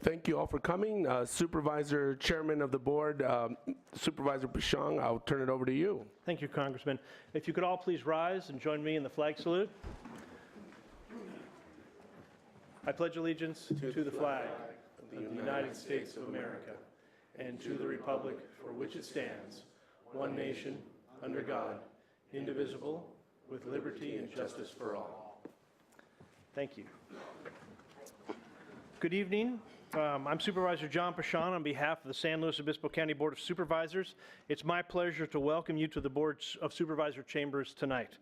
Thank you all for coming. Supervisor, Chairman of the Board, Supervisor Pashang, I'll turn it over to you. Thank you, Congressman. If you could all please rise and join me in the flag salute. I pledge allegiance to the flag of the United States of America and to the republic for which it stands, one nation, under God, indivisible, with liberty and justice for all. Thank you. Good evening. I'm Supervisor John Pashang on behalf of the San Luis Obispo County Board of Supervisors. It's my pleasure to welcome you to the Board of Supervisor chambers tonight.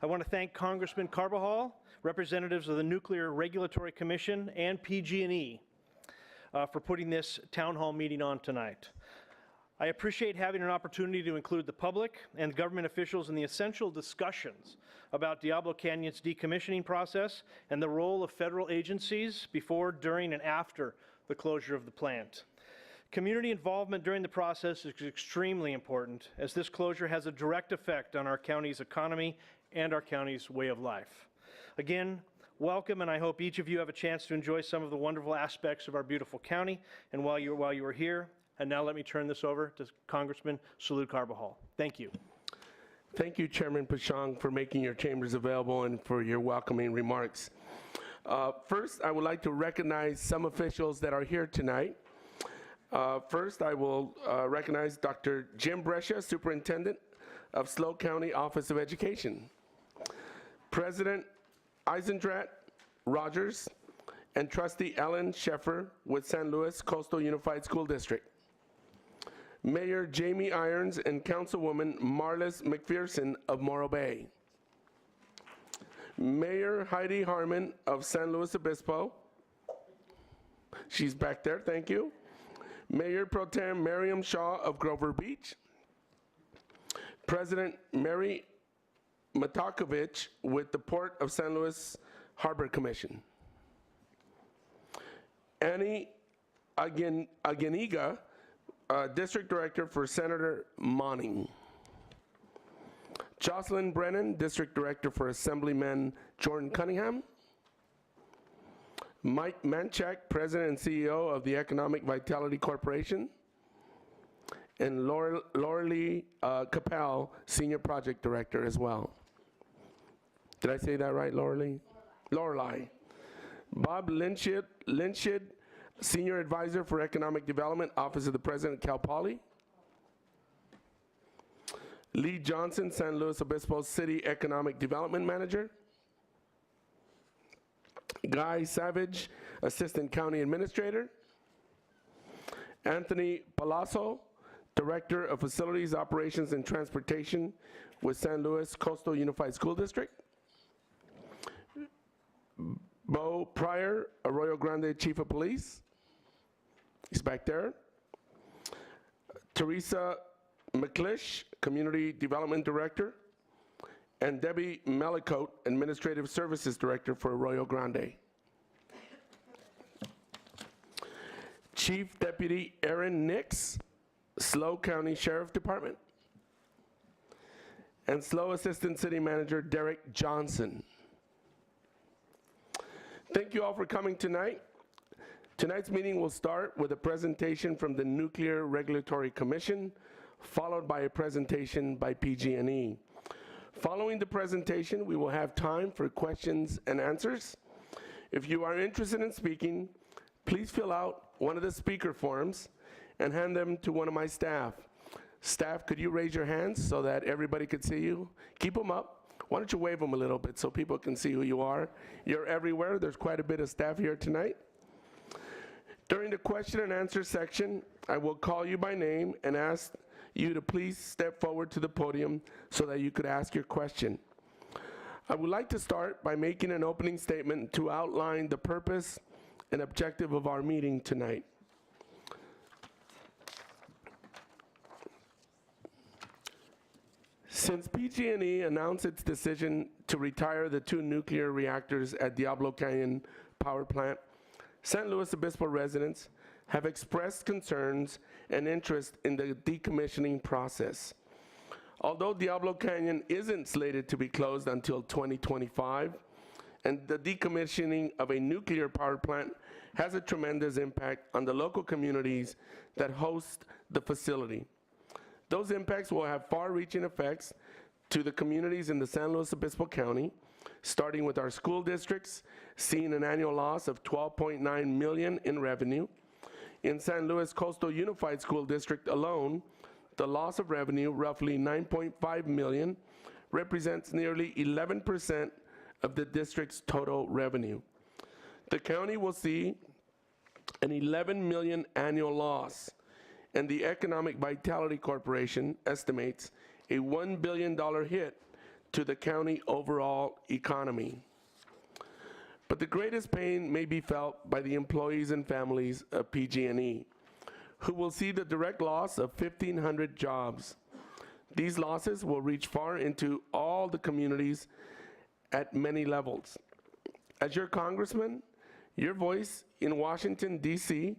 I want to thank Congressman Carbajal, representatives of the Nuclear Regulatory Commission, and PG&E for putting this town hall meeting on tonight. I appreciate having an opportunity to include the public and government officials in the essential discussions about Diablo Canyon's decommissioning process and the role of federal agencies before, during, and after the closure of the plant. Community involvement during the process is extremely important, as this closure has a direct effect on our county's economy and our county's way of life. Again, welcome, and I hope each of you have a chance to enjoy some of the wonderful aspects of our beautiful county and while you are here. And now let me turn this over to Congressman Salud Carbajal. Thank you. Thank you, Chairman Pashang, for making your chambers available and for your welcoming remarks. First, I would like to recognize some officials that are here tonight. First, I will recognize Dr. Jim Brescia, Superintendent of SLO County Office of Education, President Eisendrat Rogers, and Trustee Ellen Sheffer with San Luis Coastal Unified School District, Mayor Jamie Irons and Councilwoman Marlis McPherson of Morro Bay, Mayor Heidi Harmon of San Luis Obispo. She's back there, thank you. Mayor Pro Tem Miriam Shaw of Grover Beach, President Mary Matakovich with the Port of San Luis Harbor Commission, Annie Aganiga, District Director for Senator Monning, Jocelyn Brennan, District Director for Assemblyman Jordan Cunningham, Mike Manchak, President and CEO of the Economic Vitality Corporation, and Laurelie Capel, Senior Project Director as well. Did I say that right, Laurelie? Lorelei. Bob Lynchid, Senior Advisor for Economic Development, Office of the President, Cal Poly. Lee Johnson, San Luis Obispo City Economic Development Manager. Guy Savage, Assistant County Administrator. Anthony Palazzo, Director of Facilities, Operations, and Transportation with San Luis Coastal Unified School District. Bo Pryor, Arroyo Grande Chief of Police. He's back there. Teresa McClish, Community Development Director. And Debbie Melicote, Administrative Services Director for Arroyo Grande. Chief Deputy Aaron Nix, SLO County Sheriff Department. And SLO Assistant City Manager Derek Johnson. Thank you all for coming tonight. Tonight's meeting will start with a presentation from the Nuclear Regulatory Commission, followed by a presentation by PG&E. Following the presentation, we will have time for questions and answers. If you are interested in speaking, please fill out one of the speaker forms and hand them to one of my staff. Staff, could you raise your hands so that everybody could see you? Keep them up. Why don't you wave them a little bit so people can see who you are? You're everywhere. There's quite a bit of staff here tonight. During the question and answer section, I will call you by name and ask you to please step forward to the podium so that you could ask your question. I would like to start by making an opening statement to outline the purpose and objective of our meeting tonight. Since PG&E announced its decision to retire the 2 nuclear reactors at Diablo Canyon Power Plant, San Luis Obispo residents have expressed concerns and interest in the decommissioning process. Although Diablo Canyon isn't slated to be closed until 2025, and the decommissioning of a nuclear power plant has a tremendous impact on the local communities that host the facility. Those impacts will have far-reaching effects to the communities in the San Luis Obispo County, starting with our school districts, seeing an annual loss of $12.9 million in revenue. In San Luis Coastal Unified School District alone, the loss of revenue, roughly $9.5 million, represents nearly 11% of the district's total revenue. The county will see an $11 million annual loss, and the Economic Vitality Corporation estimates a $1 billion hit to the county overall economy. But the greatest pain may be felt by the employees and families of PG&E, who will see the direct loss of 1,500 jobs. These losses will reach far into all the communities at many levels. As your congressman, your voice in Washington, D.C.,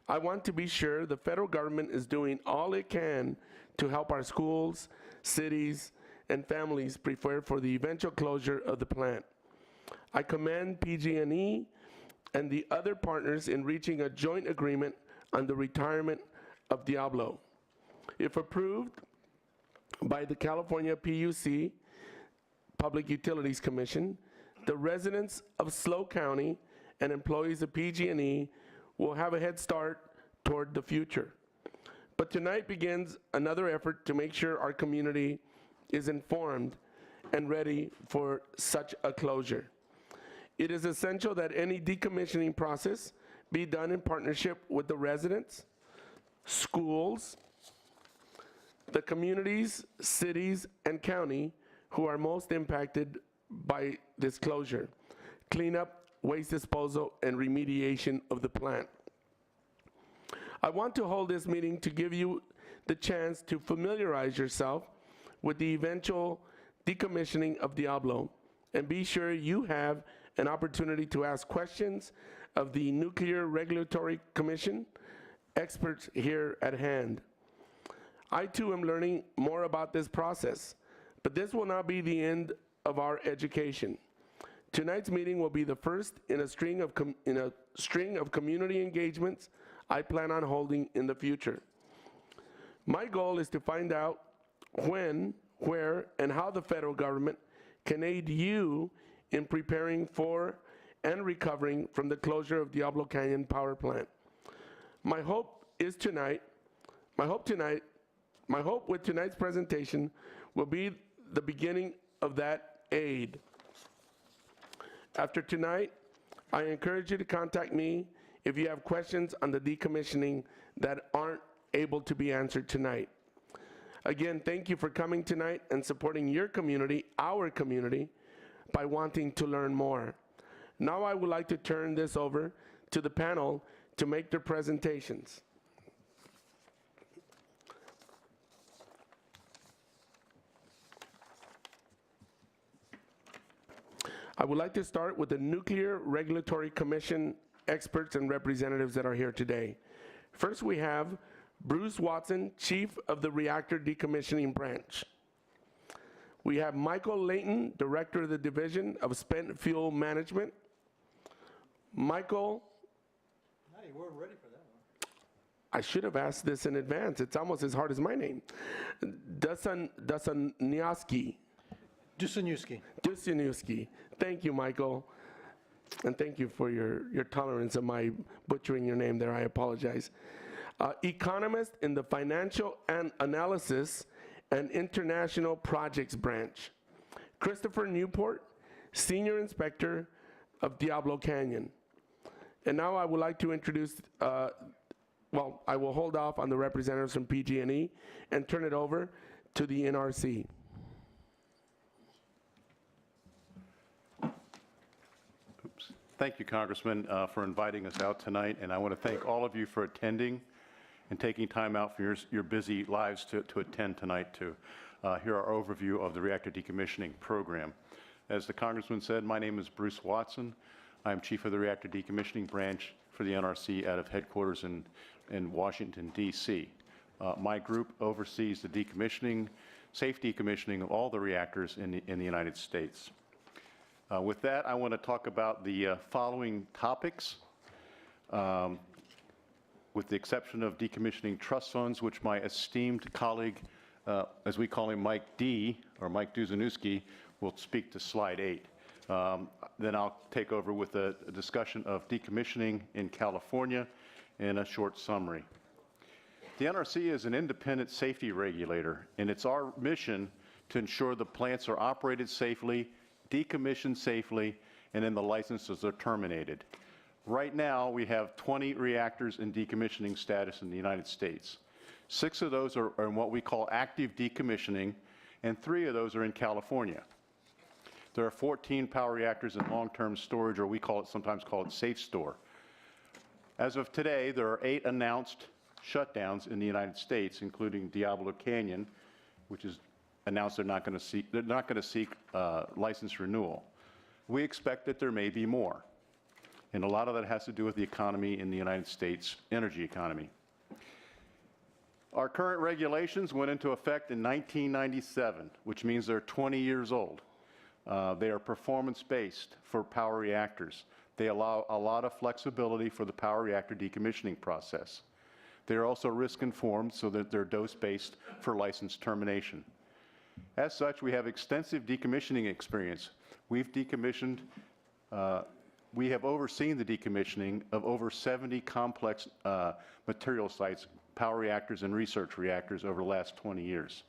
I want to be sure the federal government is doing all it can to help our schools, cities, and families prepare for the eventual closure of the plant. I commend PG&E and the other partners in reaching a joint agreement on the retirement of Diablo. If approved by the California PUC, Public Utilities Commission, the residents of SLO County and employees of PG&E will have a head start toward the future. But tonight begins another effort to make sure our community is informed and ready for such a closure. It is essential that any decommissioning process be done in partnership with the residents, schools, the communities, cities, and county who are most impacted by this closure. Cleanup, waste disposal, and remediation of the plant. I want to hold this meeting to give you the chance to familiarize yourself with the eventual decommissioning of Diablo, and be sure you have an opportunity to ask questions of the Nuclear Regulatory Commission experts here at hand. I too am learning more about this process, but this will not be the end of our education. Tonight's meeting will be the first in a string of community engagements I plan on holding in the future. My goal is to find out when, where, and how the federal government can aid you in preparing for and recovering from the closure of Diablo Canyon Power Plant. My hope with tonight's presentation will be the beginning of that aid. After tonight, I encourage you to contact me if you have questions on the decommissioning that aren't able to be answered tonight. Again, thank you for coming tonight and supporting your community, our community, by wanting to learn more. Now I would like to turn this over to the panel to make their presentations. I would like to start with the Nuclear Regulatory Commission experts and representatives that are here today. First, we have Bruce Watson, Chief of the Reactor Decommissioning Branch. We have Michael Layton, Director of the Division of Spent Fuel Management. Michael. Hey, we're ready for that one. I should have asked this in advance. It's almost as hard as my name. Dusaniewski. Dusaniewski. Thank you, Michael. And thank you for your tolerance of my butchering your name there. I apologize. Economist in the Financial and Analysis and International Projects Branch. Christopher Newport, Senior Inspector of Diablo Canyon. And now I would like to introduce, well, I will hold off on the representatives from PG&E and turn it over to the NRC. Thank you, Congressman, for inviting us out tonight, and I want to thank all of you for attending and taking time out from your busy lives to attend tonight to hear our overview of the reactor decommissioning program. As the Congressman said, my name is Bruce Watson. I'm Chief of the Reactor Decommissioning Branch for the NRC out of headquarters in Washington, D.C. My group oversees the decommissioning, safe decommissioning of all the reactors in the United States. With that, I want to talk about the following topics, with the exception of decommissioning trust funds, which my esteemed colleague, as we call him, Mike D., or Mike Duzanowski, will speak to slide 8. Then I'll take over with a discussion of decommissioning in California and a short summary. The NRC is an independent safety regulator, and it's our mission to ensure the plants are operated safely, decommissioned safely, and then the licenses are terminated. Right now, we have 20 reactors in decommissioning status in the United States. 6 of those are in what we call active decommissioning, and 3 of those are in California. There are 14 power reactors in long-term storage, or we sometimes call it safe store. As of today, there are 8 announced shutdowns in the United States, including Diablo Canyon, which is announced they're not going to seek license renewal. We expect that there may be more, and a lot of that has to do with the economy in the United States, energy economy. Our current regulations went into effect in 1997, which means they're 20 years old. They are performance-based for power reactors. They allow a lot of flexibility for the power reactor decommissioning process. They're also risk-informed, so that they're dose-based for license termination. As such, we have extensive decommissioning experience. We've decommissioned, we have overseen the decommissioning of over 70 complex material sites, power reactors and research reactors over the last 20 years.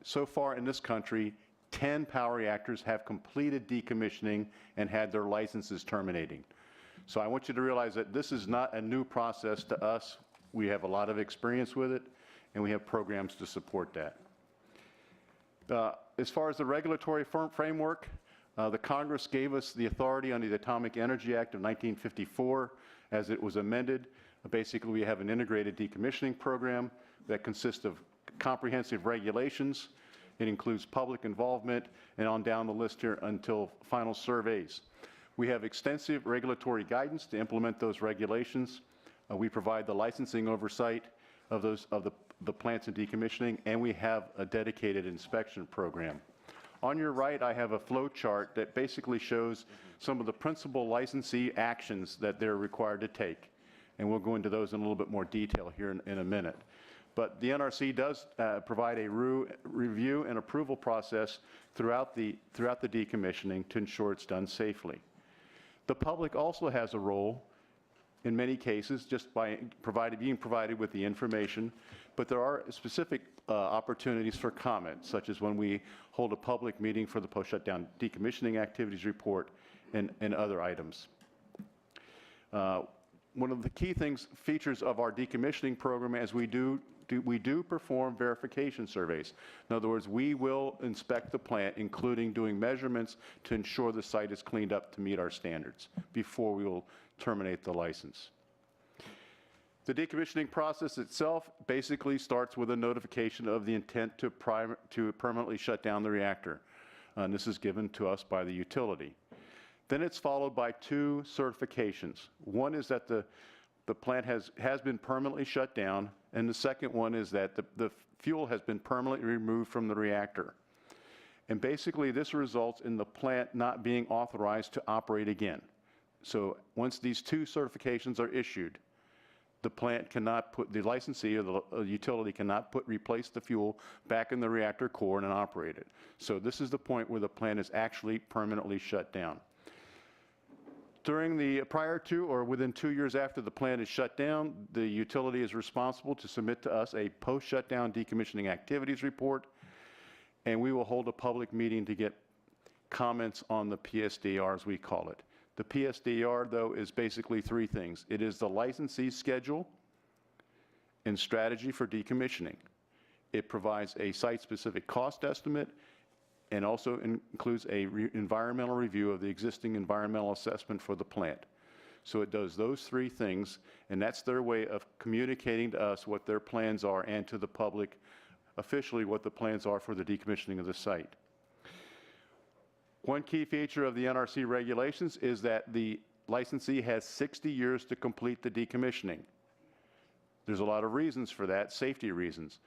So far in this country, 10 power reactors have completed decommissioning and had their licenses terminating. So I want you to realize that this is not a new process to us. We have a lot of experience with it, and we have programs to support that. As far as the regulatory framework, the Congress gave us the authority under the Atomic Energy Act of 1954 as it was amended. Basically, we have an integrated decommissioning program that consists of comprehensive regulations. It includes public involvement and on down the list here until final surveys. We have extensive regulatory guidance to implement those regulations. We provide the licensing oversight of the plants in decommissioning, and we have a dedicated inspection program. On your right, I have a flow chart that basically shows some of the principal licensee actions that they're required to take, and we'll go into those in a little bit more detail here in a minute. But the NRC does provide a review and approval process throughout the decommissioning to ensure it's done safely. The public also has a role in many cases just by being provided with the information, but there are specific opportunities for comment, such as when we hold a public meeting for the post-shutdown decommissioning activities report and other items. One of the key features of our decommissioning program is we do perform verification surveys. In other words, we will inspect the plant, including doing measurements to ensure the site is cleaned up to meet our standards before we will terminate the license. The decommissioning process itself basically starts with a notification of the intent to permanently shut down the reactor. And this is given to us by the utility. Then it's followed by 2 certifications. One is that the plant has been permanently shut down, and the second one is that the fuel has been permanently removed from the reactor. And basically, this results in the plant not being authorized to operate again. So once these 2 certifications are issued, the plant cannot the licensee or the utility cannot replace the fuel back in the reactor core and operate it. So this is the point where the plant is actually permanently shut down. Prior to or within 2 years after the plant is shut down, the utility is responsible to submit to us a post-shutdown decommissioning activities report, and we will hold a public meeting to get comments on the PSDR, as we call it. The PSDR, though, is basically three things. It is the licensee schedule and strategy for decommissioning. It provides a site-specific cost estimate and also includes a environmental review of the existing environmental assessment for the plant. So it does those three things, and that's their way of communicating to us what their plans are and to the public officially what the plans are for the decommissioning of the site. One key feature of the NRC regulations is that the licensee has 60 years to complete the decommissioning. There's a lot of reasons for that, safety reasons.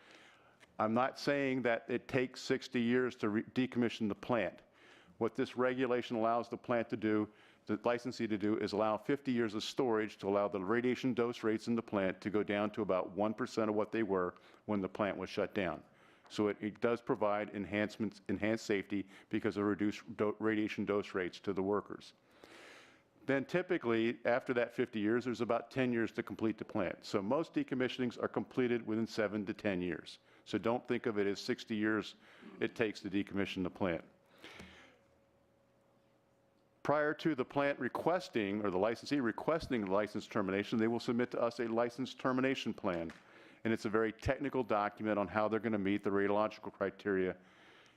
I'm not saying that it takes 60 years to decommission the plant. What this regulation allows the plant to do, the licensee to do, is allow 50 years of storage to allow the radiation dose rates in the plant to go down to about 1% of what they were when the plant was shut down. So it does provide enhanced safety because of reduced radiation dose rates to the workers. Then typically, after that 50 years, there's about 10 years to complete the plant. So most decommissionings are completed within 7 to 10 years. So don't think of it as 60 years it takes to decommission the plant. Prior to the plant requesting, or the licensee requesting the license termination, they will submit to us a license termination plan. And it's a very technical document on how they're going to meet the radiological criteria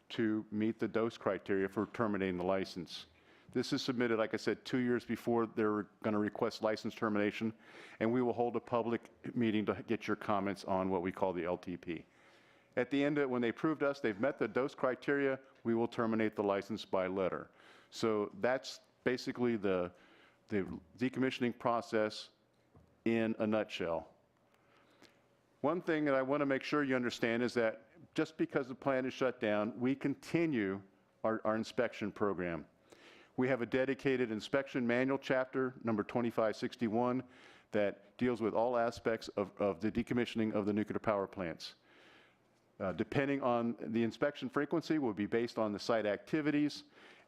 to meet the dose criteria for terminating the license. This is submitted, like I said, 2 years before they're going to request license termination, and we will hold a public meeting to get your comments on what we call the LTP. At the end of it, when they prove to us they've met the dose criteria, we will terminate the license by letter. So that's basically the decommissioning process in a nutshell. One thing that I want to make sure you understand is that just because the plant is shut down, we continue our inspection program. We have a dedicated inspection manual chapter, number 2561, that deals with all aspects of the decommissioning of the nuclear power plants. Depending on the inspection frequency will be based on the site activities,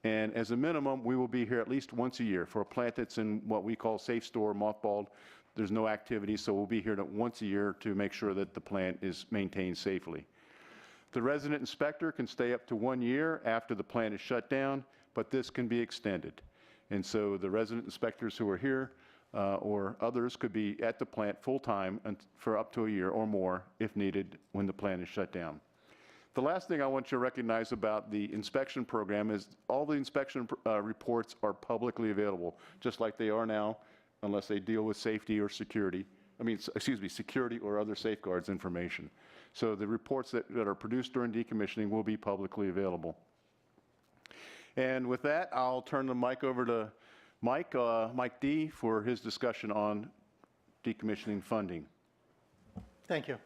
and as a minimum, we will be here at least once a year. For a plant that's in what we call safe store, mothballed, there's no activity, so we'll be here once a year to make sure that the plant is maintained safely. The resident inspector can stay up to 1 year after the plant is shut down, but this can be extended. And so the resident inspectors who are here or others could be at the plant full-time for up to a year or more if needed when the plant is shut down. The last thing I want you to recognize about the inspection program is all the inspection reports are publicly available, just like they are now, unless they deal with safety or security. Security or other safeguards information. So the reports that are produced during decommissioning will be publicly available. And with that, I'll turn the mic over to Mike D, for his discussion on decommissioning funding. Thank you.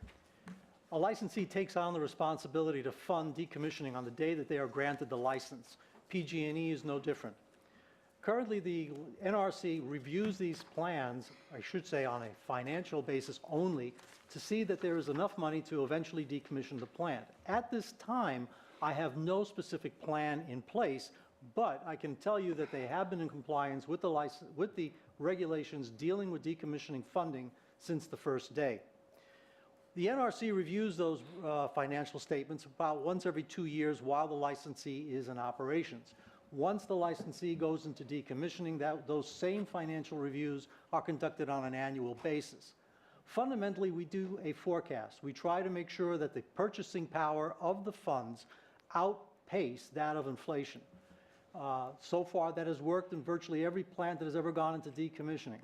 A licensee takes on the responsibility to fund decommissioning on the day that they are granted the license. PG&E is no different. Currently, the NRC reviews these plans, I should say on a financial basis only, to see that there is enough money to eventually decommission the plant. At this time, I have no specific plan in place, but I can tell you that they have been in compliance with the regulations dealing with decommissioning funding since the first day. The NRC reviews those financial statements about once every 2 years while the licensee is in operations. Once the licensee goes into decommissioning, those same financial reviews are conducted on an annual basis. Fundamentally, we do a forecast. We try to make sure that the purchasing power of the funds outpace that of inflation. So far, that has worked in virtually every plant that has ever gone into decommissioning.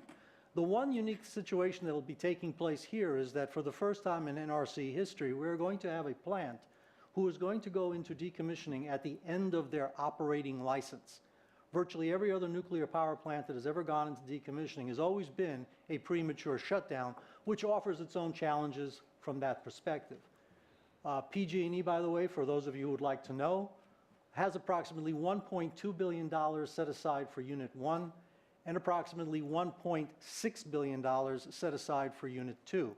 The one unique situation that will be taking place here is that for the first time in NRC history, we're going to have a plant who is going to go into decommissioning at the end of their operating license. Virtually every other nuclear power plant that has ever gone into decommissioning has always been a premature shutdown, which offers its own challenges from that perspective. PG&E, by the way, for those of you who would like to know, has approximately $1.2 billion set aside for Unit 1 and approximately $1.6 billion set aside for Unit 2.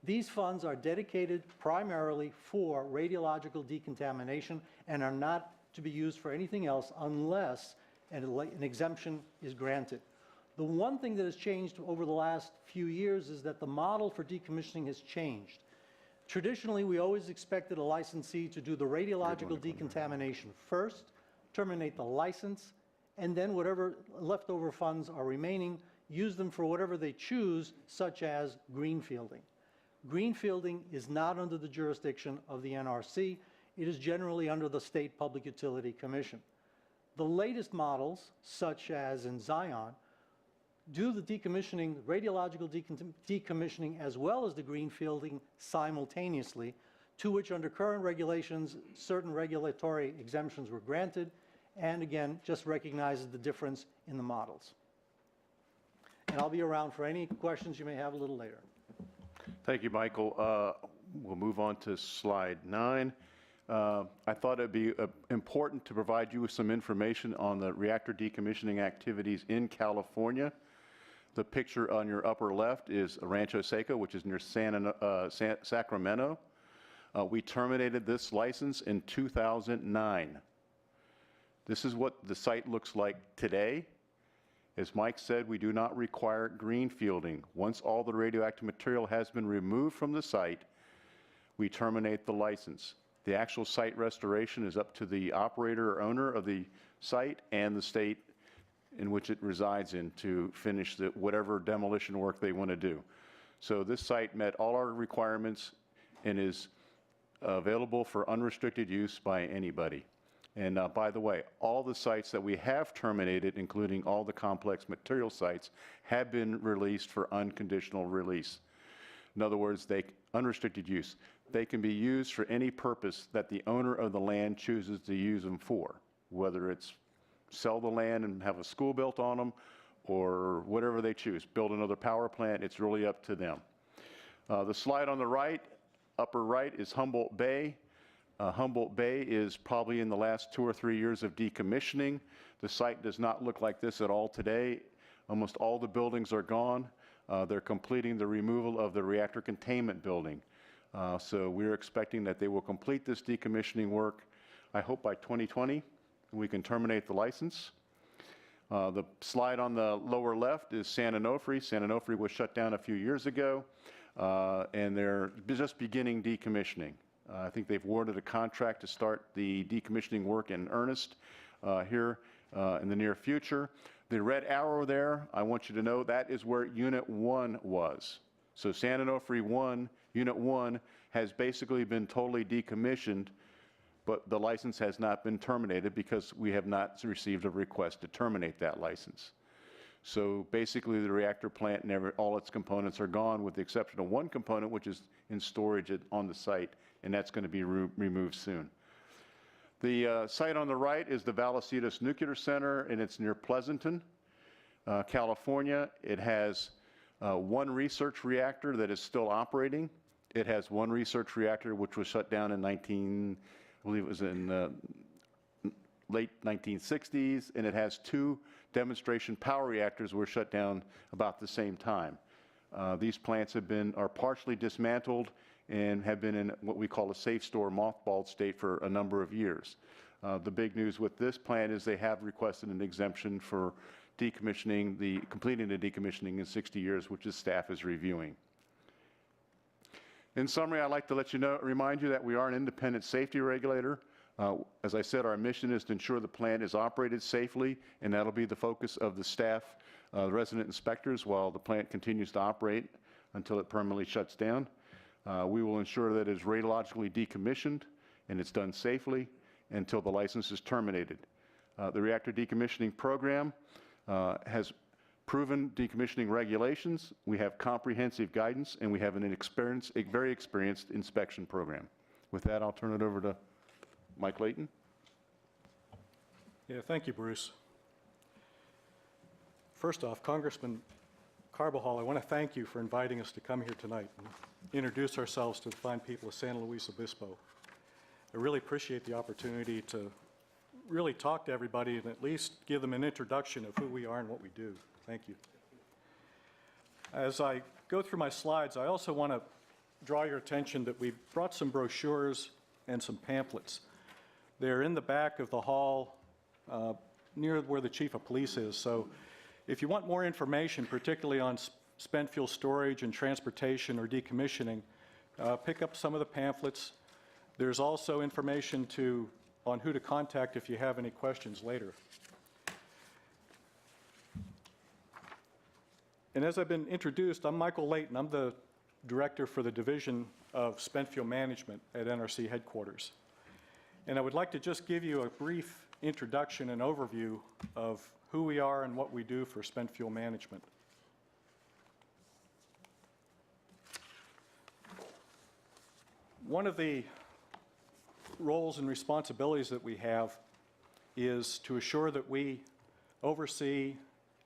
These funds are dedicated primarily for radiological decontamination and are not to be used for anything else unless an exemption is granted. The one thing that has changed over the last few years is that the model for decommissioning has changed. Traditionally, we always expected a licensee to do the radiological decontamination first, terminate the license, and then whatever leftover funds are remaining, use them for whatever they choose, such as greenfielding. Greenfielding is not under the jurisdiction of the NRC. It is generally under the State Public Utility Commission. The latest models, such as in Zion, do the decommissioning, radiological decommissioning, as well as the greenfielding simultaneously, to which under current regulations, certain regulatory exemptions were granted, and again, just recognizes the difference in the models. And I'll be around for any questions you may have a little later. Thank you, Michael. We'll move on to slide 9. I thought it'd be important to provide you with some information on the reactor decommissioning activities in California. The picture on your upper left is Rancho Seco, which is near Sacramento. We terminated this license in 2009. This is what the site looks like today. As Mike said, we do not require greenfielding. Once all the radioactive material has been removed from the site, we terminate the license. The actual site restoration is up to the operator or owner of the site and the state in which it resides in to finish whatever demolition work they want to do. So this site met all our requirements and is available for unrestricted use by anybody. And by the way, all the sites that we have terminated, including all the complex material sites, have been released for unconditional release. In other words, unrestricted use. They can be used for any purpose that the owner of the land chooses to use them for, whether it's sell the land and have a school built on them, or whatever they choose, build another power plant. It's really up to them. The slide on the right, upper right, is Humboldt Bay. Humboldt Bay is probably in the last 2 or 3 years of decommissioning. The site does not look like this at all today. Almost all the buildings are gone. They're completing the removal of the reactor containment building. So we're expecting that they will complete this decommissioning work, I hope by 2020, we can terminate the license. The slide on the lower left is San Onofre. San Onofre was shut down a few years ago, and they're just beginning decommissioning. I think they've awarded a contract to start the decommissioning work in earnest here in the near future. The red arrow there, I want you to know, that is where Unit 1 was. So San Onofre 1, Unit 1, has basically been totally decommissioned, but the license has not been terminated because we have not received a request to terminate that license. So basically the reactor plant and all its components are gone, with the exception of one component, which is in storage on the site, and that's going to be removed soon. The site on the right is the Vallecillos Nuclear Center, and it's near Pleasanton, California. It has one research reactor that is still operating. It has one research reactor which was shut down in I believe it was in late 1960s, and it has 2 demonstration power reactors were shut down about the same time. These plants are partially dismantled and have been in what we call a safe store mothballed state for a number of years. The big news with this plant is they have requested an exemption for completing the decommissioning in 60 years, which the staff is reviewing. In summary, I'd like to remind you that we are an independent safety regulator. As I said, our mission is to ensure the plant is operated safely, and that'll be the focus of the staff, the resident inspectors, while the plant continues to operate until it permanently shuts down. We will ensure that it is radiologically decommissioned and it's done safely until the license is terminated. The reactor decommissioning program has proven decommissioning regulations. We have comprehensive guidance, and we have a very experienced inspection program. With that, I'll turn it over to Mike Layton. Yeah, thank you, Bruce. First off, Congressman Carbajal, I want to thank you for inviting us to come here tonight and introduce ourselves to the fine people of San Luis Obispo. I really appreciate the opportunity to really talk to everybody and at least give them an introduction of who we are and what we do. Thank you. As I go through my slides, I also want to draw your attention that we've brought some brochures and some pamphlets. They're in the back of the hall near where the chief of police is. So if you want more information, particularly on spent fuel storage and transportation or decommissioning, pick up some of the pamphlets. There's also information on who to contact if you have any questions later. And as I've been introduced, I'm Michael Layton. I'm the Director for the Division of Spent Fuel Management at NRC headquarters. And I would like to just give you a brief introduction and overview of who we are and what we do for spent fuel management. One of the roles and responsibilities that we have is to assure that we oversee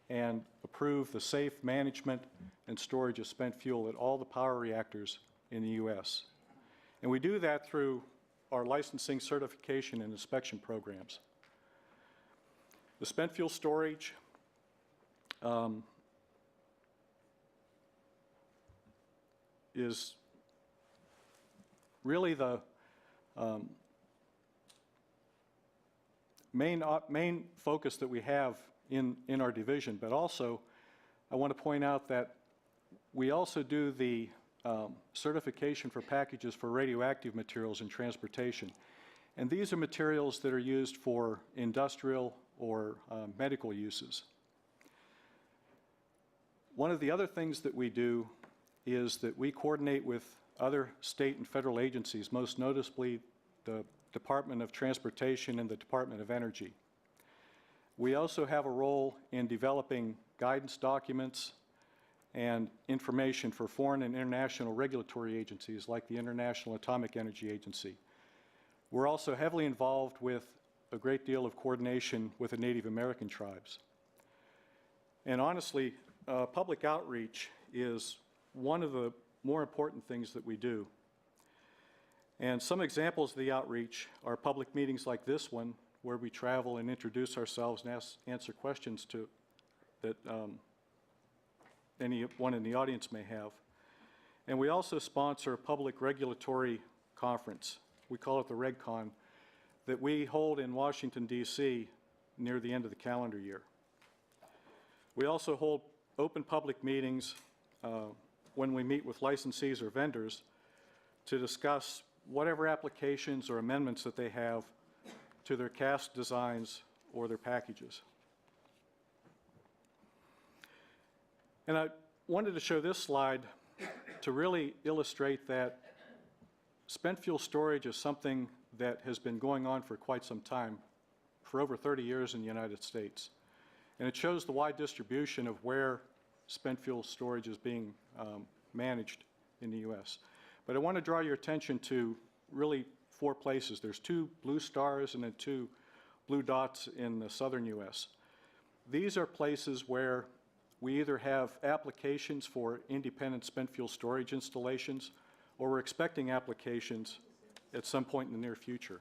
and approve the safe management and storage of spent fuel at all the power reactors in the U.S. And we do that through our licensing, certification, and inspection programs. The spent fuel storage is really the main focus that we have in our division, but also I want to point out that we also do the certification for packages for radioactive materials in transportation. And these are materials that are used for industrial or medical uses. One of the other things that we do is that we coordinate with other state and federal agencies, most noticeably the Department of Transportation and the Department of Energy. We also have a role in developing guidance documents and information for foreign and international regulatory agencies like the International Atomic Energy Agency. We're also heavily involved with a great deal of coordination with the Native American tribes. And honestly, public outreach is one of the more important things that we do. And some examples of the outreach are public meetings like this one, where we travel and introduce ourselves and answer questions that anyone in the audience may have. And we also sponsor a public regulatory conference. We call it the RegCon, that we hold in Washington, D.C. near the end of the calendar year. We also hold open public meetings when we meet with licensees or vendors to discuss whatever applications or amendments that they have to their cask designs or their packages. And I wanted to show this slide to really illustrate that spent fuel storage is something that has been going on for quite some time, for over 30 years in the United States. And it shows the wide distribution of where spent fuel storage is being managed in the U.S. But I want to draw your attention to really 4 places. There's 2 blue stars and then 2 blue dots in the southern U.S. These are places where we either have applications for independent spent fuel storage installations, or we're expecting applications at some point in the near future.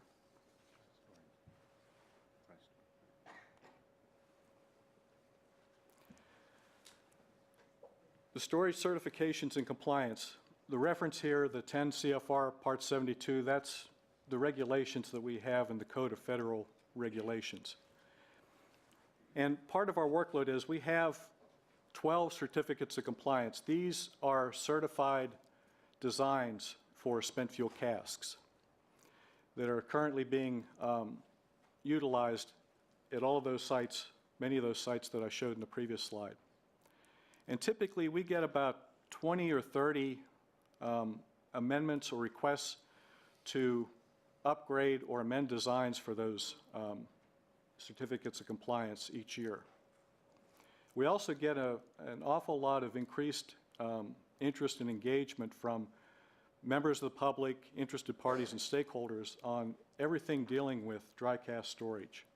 The storage certifications and compliance. The reference here, the 10 CFR Part 72, that's the regulations that we have in the Code of Federal Regulations. And part of our workload is we have 12 certificates of compliance. These are certified designs for spent fuel casks that are currently being utilized at all of those sites, many of those sites that I showed in the previous slide. And typically we get about 20 or 30 amendments or requests to upgrade or amend designs for those certificates of compliance each year. We also get an awful lot of increased interest and engagement from members of the public, interested parties, and stakeholders on everything dealing with dry cask storage.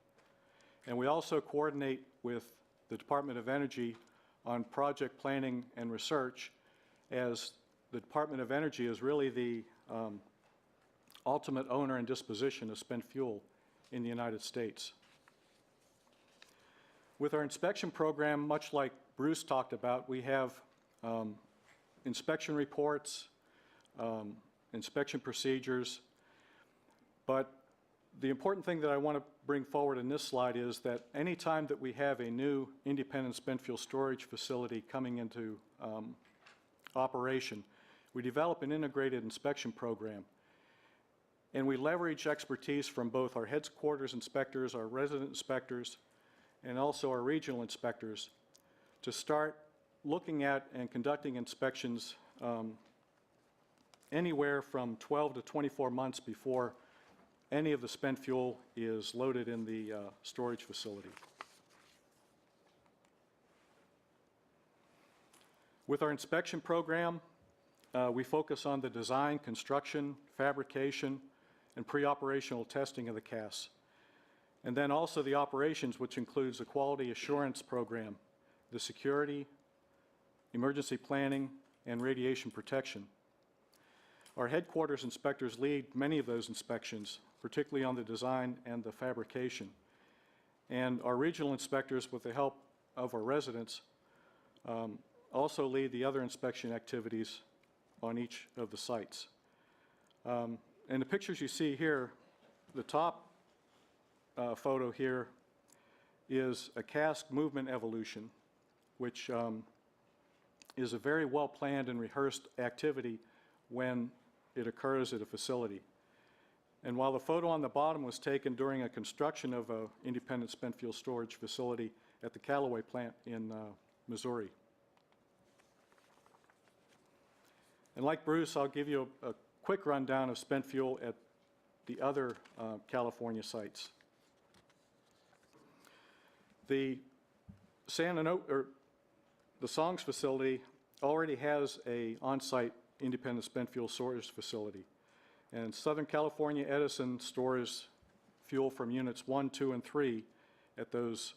And we also coordinate with the Department of Energy on project planning and research, as the Department of Energy is really the ultimate owner and disposition of spent fuel in the United States. With our inspection program, much like Bruce talked about, we have inspection reports, inspection procedures, but the important thing that I want to bring forward in this slide is that any time that we have a new independent spent fuel storage facility coming into operation, we develop an integrated inspection program. And we leverage expertise from both our headquarters inspectors, our resident inspectors, and also our regional inspectors to start looking at and conducting inspections anywhere from 12 to 24 months before any of the spent fuel is loaded in the storage facility. With our inspection program, we focus on the design, construction, fabrication, and pre-operational testing of the CAS. And then also the operations, which includes the quality assurance program, the security, emergency planning, and radiation protection. Our headquarters inspectors lead many of those inspections, particularly on the design and the fabrication. And our regional inspectors, with the help of our residents, also lead the other inspection activities on each of the sites. And the pictures you see here, the top photo here is a cask movement evolution, which is a very well-planned and rehearsed activity when it occurs at a facility. And while the photo on the bottom was taken during a construction of an independent spent fuel storage facility at the Callaway plant in Missouri. And like Bruce, I'll give you a quick rundown of spent fuel at the other California sites. The Songs facility already has an on-site independent spent fuel storage facility. And Southern California Edison stores fuel from units 1, 2, and 3 at those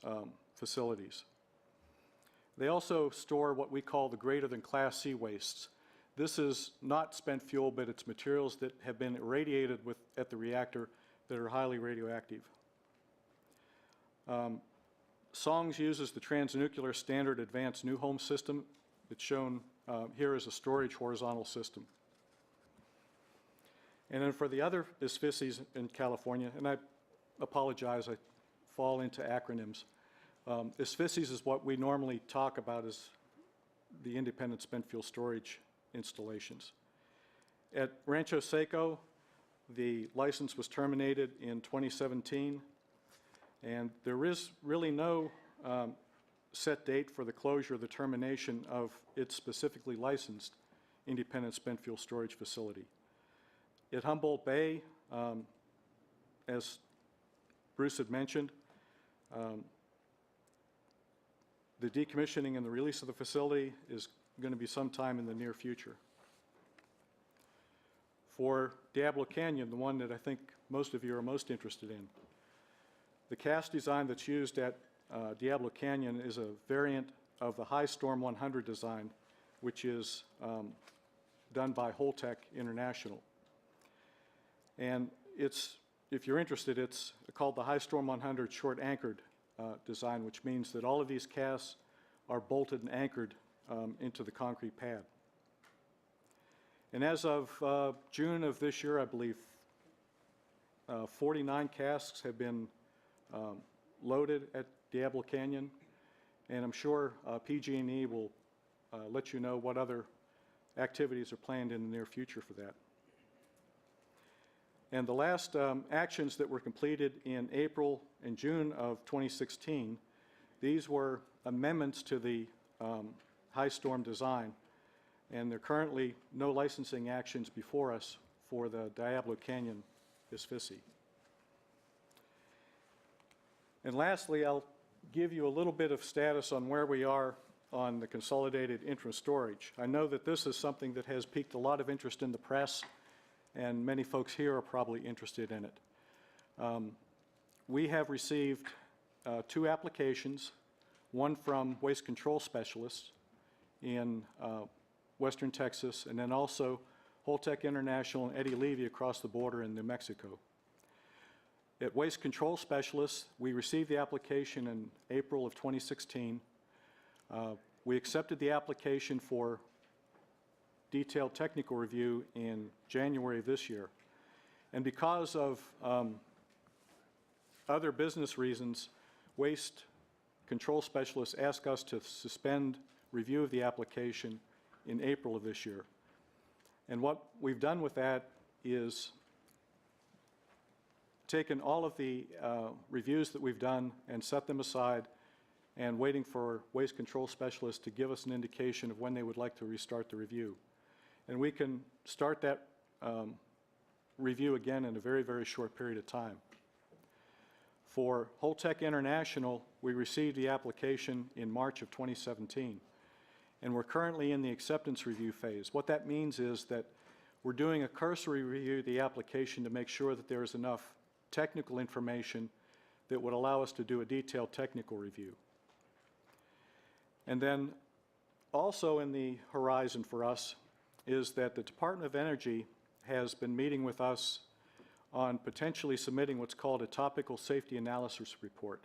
facilities. They also store what we call the greater than Class C wastes. This is not spent fuel, but it's materials that have been irradiated at the reactor that are highly radioactive. Songs uses the Transnuclear Standard Advanced New Home System. It's shown here as a storage horizontal system. And then for the other ISFICs in California, and I apologize, I fall into acronyms. ISFICs is what we normally talk about as the independent spent fuel storage installations. At Rancho Seco, the license was terminated in 2017, and there is really no set date for the closure or the termination of its specifically licensed independent spent fuel storage facility. At Humboldt Bay, as Bruce had mentioned, the decommissioning and the release of the facility is going to be sometime in the near future. For Diablo Canyon, the one that I think most of you are most interested in, the cast design that's used at Diablo Canyon is a variant of the High Storm 100 design, which is done by Holtec International. And if you're interested, it's called the High Storm 100 short anchored design, which means that all of these casts are bolted and anchored into the concrete pad. And as of June of this year, I believe 49 casks have been loaded at Diablo Canyon, and I'm sure PG&E will let you know what other activities are planned in the near future for that. And the last actions that were completed in April and June of 2016, these were amendments to the High Storm design, and there are currently no licensing actions before us for the Diablo Canyon ISFICI. And lastly, I'll give you a little bit of status on where we are on the consolidated interim storage. I know that this is something that has piqued a lot of interest in the press, and many folks here are probably interested in it. We have received 2 applications, one from waste control specialists in Western Texas, and then also Holtec International and Eddie Levy across the border in New Mexico. At Waste Control Specialists, we received the application in April of 2016. We accepted the application for detailed technical review in January of this year. And because of other business reasons, Waste Control Specialists asked us to suspend review of the application in April of this year. And what we've done with that is taken all of the reviews that we've done and set them aside and waiting for waste control specialists to give us an indication of when they would like to restart the review. And we can start that review again in a very, very short period of time. For Holtec International, we received the application in March of 2017, and we're currently in the acceptance review phase. What that means is that we're doing a cursory review of the application to make sure that there is enough technical information that would allow us to do a detailed technical review. And then also in the horizon for us is that the Department of Energy has been meeting with us on potentially submitting what's called a topical safety analysis report.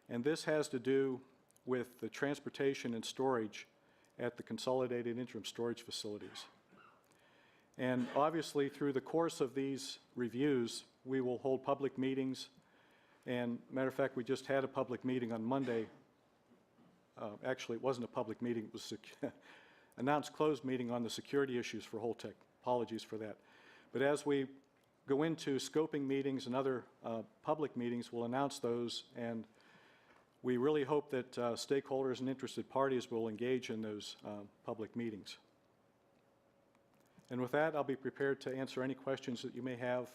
And this has to do with the transportation and storage at the consolidated interim storage facilities. And obviously, through the course of these reviews, we will hold public meetings. And matter of fact, we just had a public meeting on Monday. Actually, it wasn't a public meeting. It was announced closed meeting on the security issues for Holtec. Apologies for that. But as we go into scoping meetings and other public meetings, we'll announce those. And we really hope that stakeholders and interested parties will engage in those public meetings. And with that, I'll be prepared to answer any questions that you may have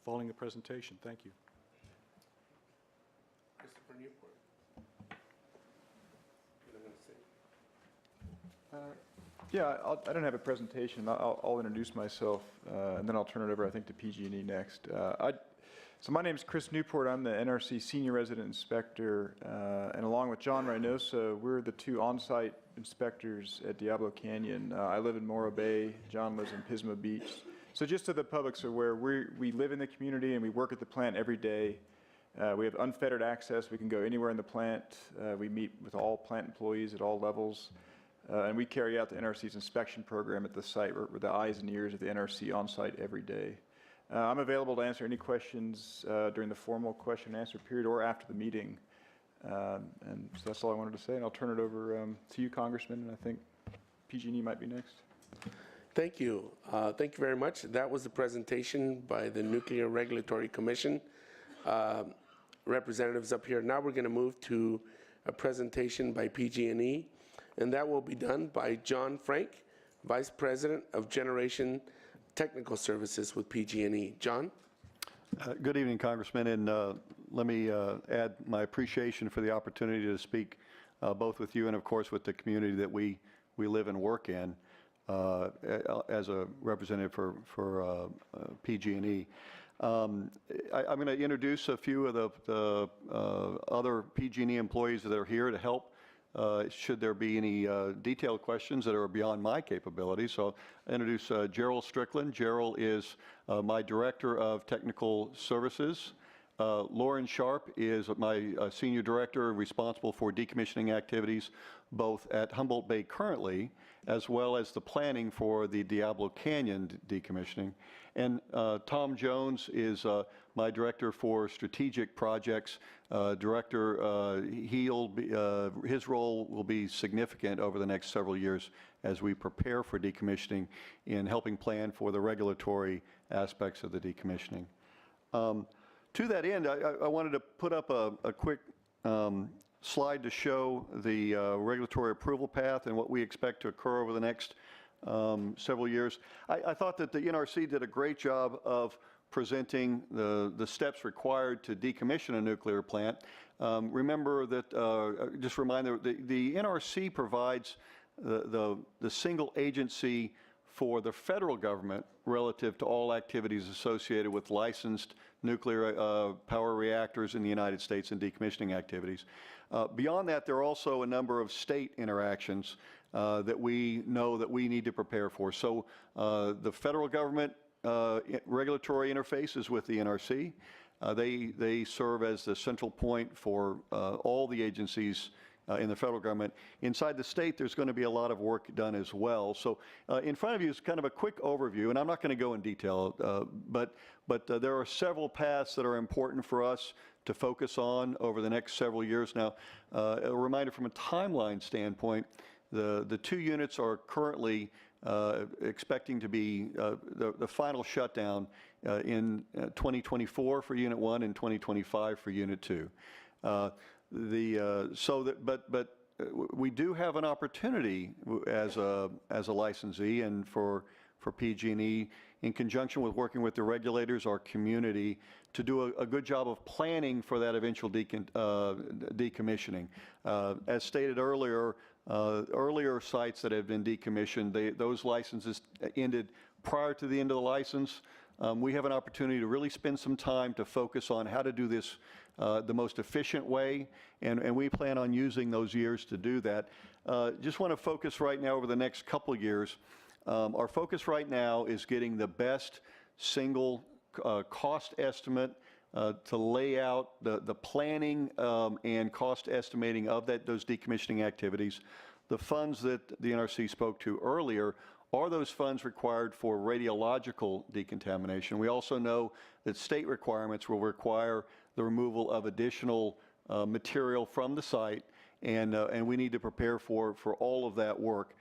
following the presentation. Thank you. Christopher Newport. What am I gonna say? Yeah, I don't have a presentation. I'll introduce myself, and then I'll turn it over, I think, to PG&E next. So my name is Chris Newport. I'm the NRC Senior Resident Inspector, and along with John Reynosa, we're the two on-site inspectors at Diablo Canyon. I live in Morro Bay. John lives in Pismo Beach. So just so the public's aware, we live in the community and we work at the plant every day. We have unfettered access. We can go anywhere in the plant. We meet with all plant employees at all levels. And we carry out the NRC's inspection program at the site. We're the eyes and ears of the NRC on site every day. I'm available to answer any questions during the formal question and answer period or after the meeting. And so that's all I wanted to say, and I'll turn it over to you, Congressman, and I think PG&E might be next. Thank you. Thank you very much. That was the presentation by the Nuclear Regulatory Commission. Representatives up here. Now we're going to move to a presentation by PG&E, and that will be done by John Frank, Vice President of Generation Technical Services with PG&E. John? Good evening, Congressman, and let me add my appreciation for the opportunity to speak both with you and, of course, with the community that we live and work in as a representative for PG&E. I'm going to introduce a few of the other PG&E employees that are here to help should there be any detailed questions that are beyond my capabilities. So I'll introduce Gerald Strickland. Gerald is my Director of Technical Services. Lauren Sharp is my Senior Director responsible for decommissioning activities both at Humboldt Bay currently, as well as the planning for the Diablo Canyon decommissioning. And Tom Jones is my Director for Strategic Projects. His role will be significant over the next several years as we prepare for decommissioning in helping plan for the regulatory aspects of the decommissioning. To that end, I wanted to put up a quick slide to show the regulatory approval path and what we expect to occur over the next several years. I thought that the NRC did a great job of presenting the steps required to decommission a nuclear plant. Remember that, just a reminder, the NRC provides the single agency for the federal government relative to all activities associated with licensed nuclear power reactors in the United States and decommissioning activities. Beyond that, there are also a number of state interactions that we know that we need to prepare for. So the federal government regulatory interface is with the NRC. They serve as the central point for all the agencies in the federal government. Inside the state, there's going to be a lot of work done as well. So in front of you is kind of a quick overview, and I'm not going to go in detail, but there are several paths that are important for us to focus on over the next several years. Now, a reminder from a timeline standpoint, the two units are currently expecting to be the final shutdown in 2024 for Unit 1 and 2025 for Unit 2. we do have an opportunity as a licensee and for PG&E, in conjunction with working with the regulators, our community, to do a good job of planning for that eventual decommissioning. As stated earlier, earlier sites that have been decommissioned, those licenses ended prior to the end of the license. We have an opportunity to really spend some time to focus on how to do this the most efficient way, and we plan on using those years to do that. Just want to focus right now over the next couple of years. Our focus right now is getting the best single cost estimate to lay out the planning and cost estimating of those decommissioning activities. The funds that the NRC spoke to earlier are those funds required for radiological decontamination. We also know that state requirements will require the removal of additional material from the site, and we need to prepare for all of that work.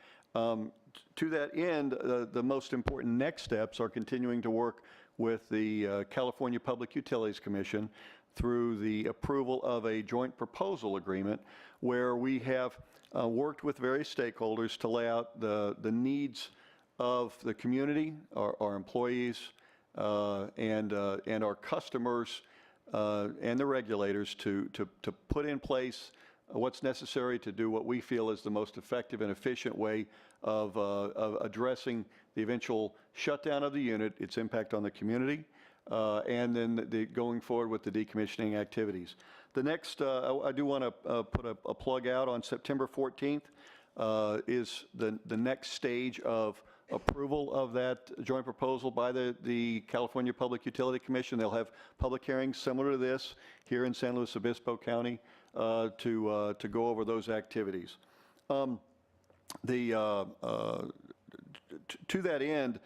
To that end, the most important next steps are continuing to work with the California Public Utilities Commission through the approval of a joint proposal agreement where we have worked with various stakeholders to lay out the needs of the community, our employees, and our customers, and the regulators to put in place what's necessary to do what we feel is the most effective and efficient way of addressing the eventual shutdown of the unit, its impact on the community, and then going forward with the decommissioning activities. The next, I do want to put a plug out on September 14th is the next stage of approval of that joint proposal by the California Public Utility Commission. They'll have public hearings similar to this here in San Luis Obispo County to go over those activities. To that end,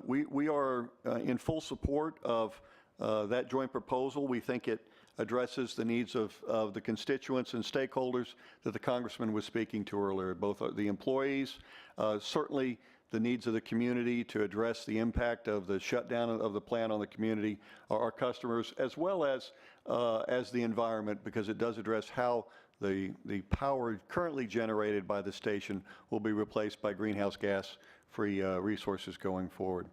we are in full support of that joint proposal. We think it addresses the needs of the constituents and stakeholders that the Congressman was speaking to earlier, both the employees, certainly the needs of the community to address the impact of the shutdown of the plant on the community, our customers, as well as the environment, because it does address how the power currently generated by the station will be replaced by greenhouse gas-free resources going forward.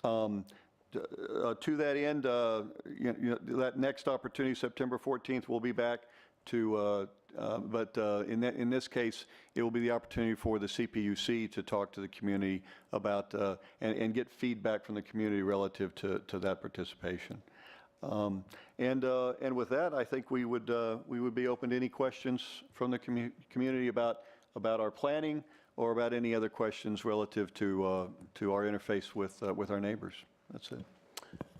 To that end, that next opportunity, September 14th, we'll be back to, but in this case, it will be the opportunity for the CPUC to talk to the community about and get feedback from the community relative to that participation. And with that, I think we would be open to any questions from the community about our planning or about any other questions relative to our interface with our neighbors. That's it.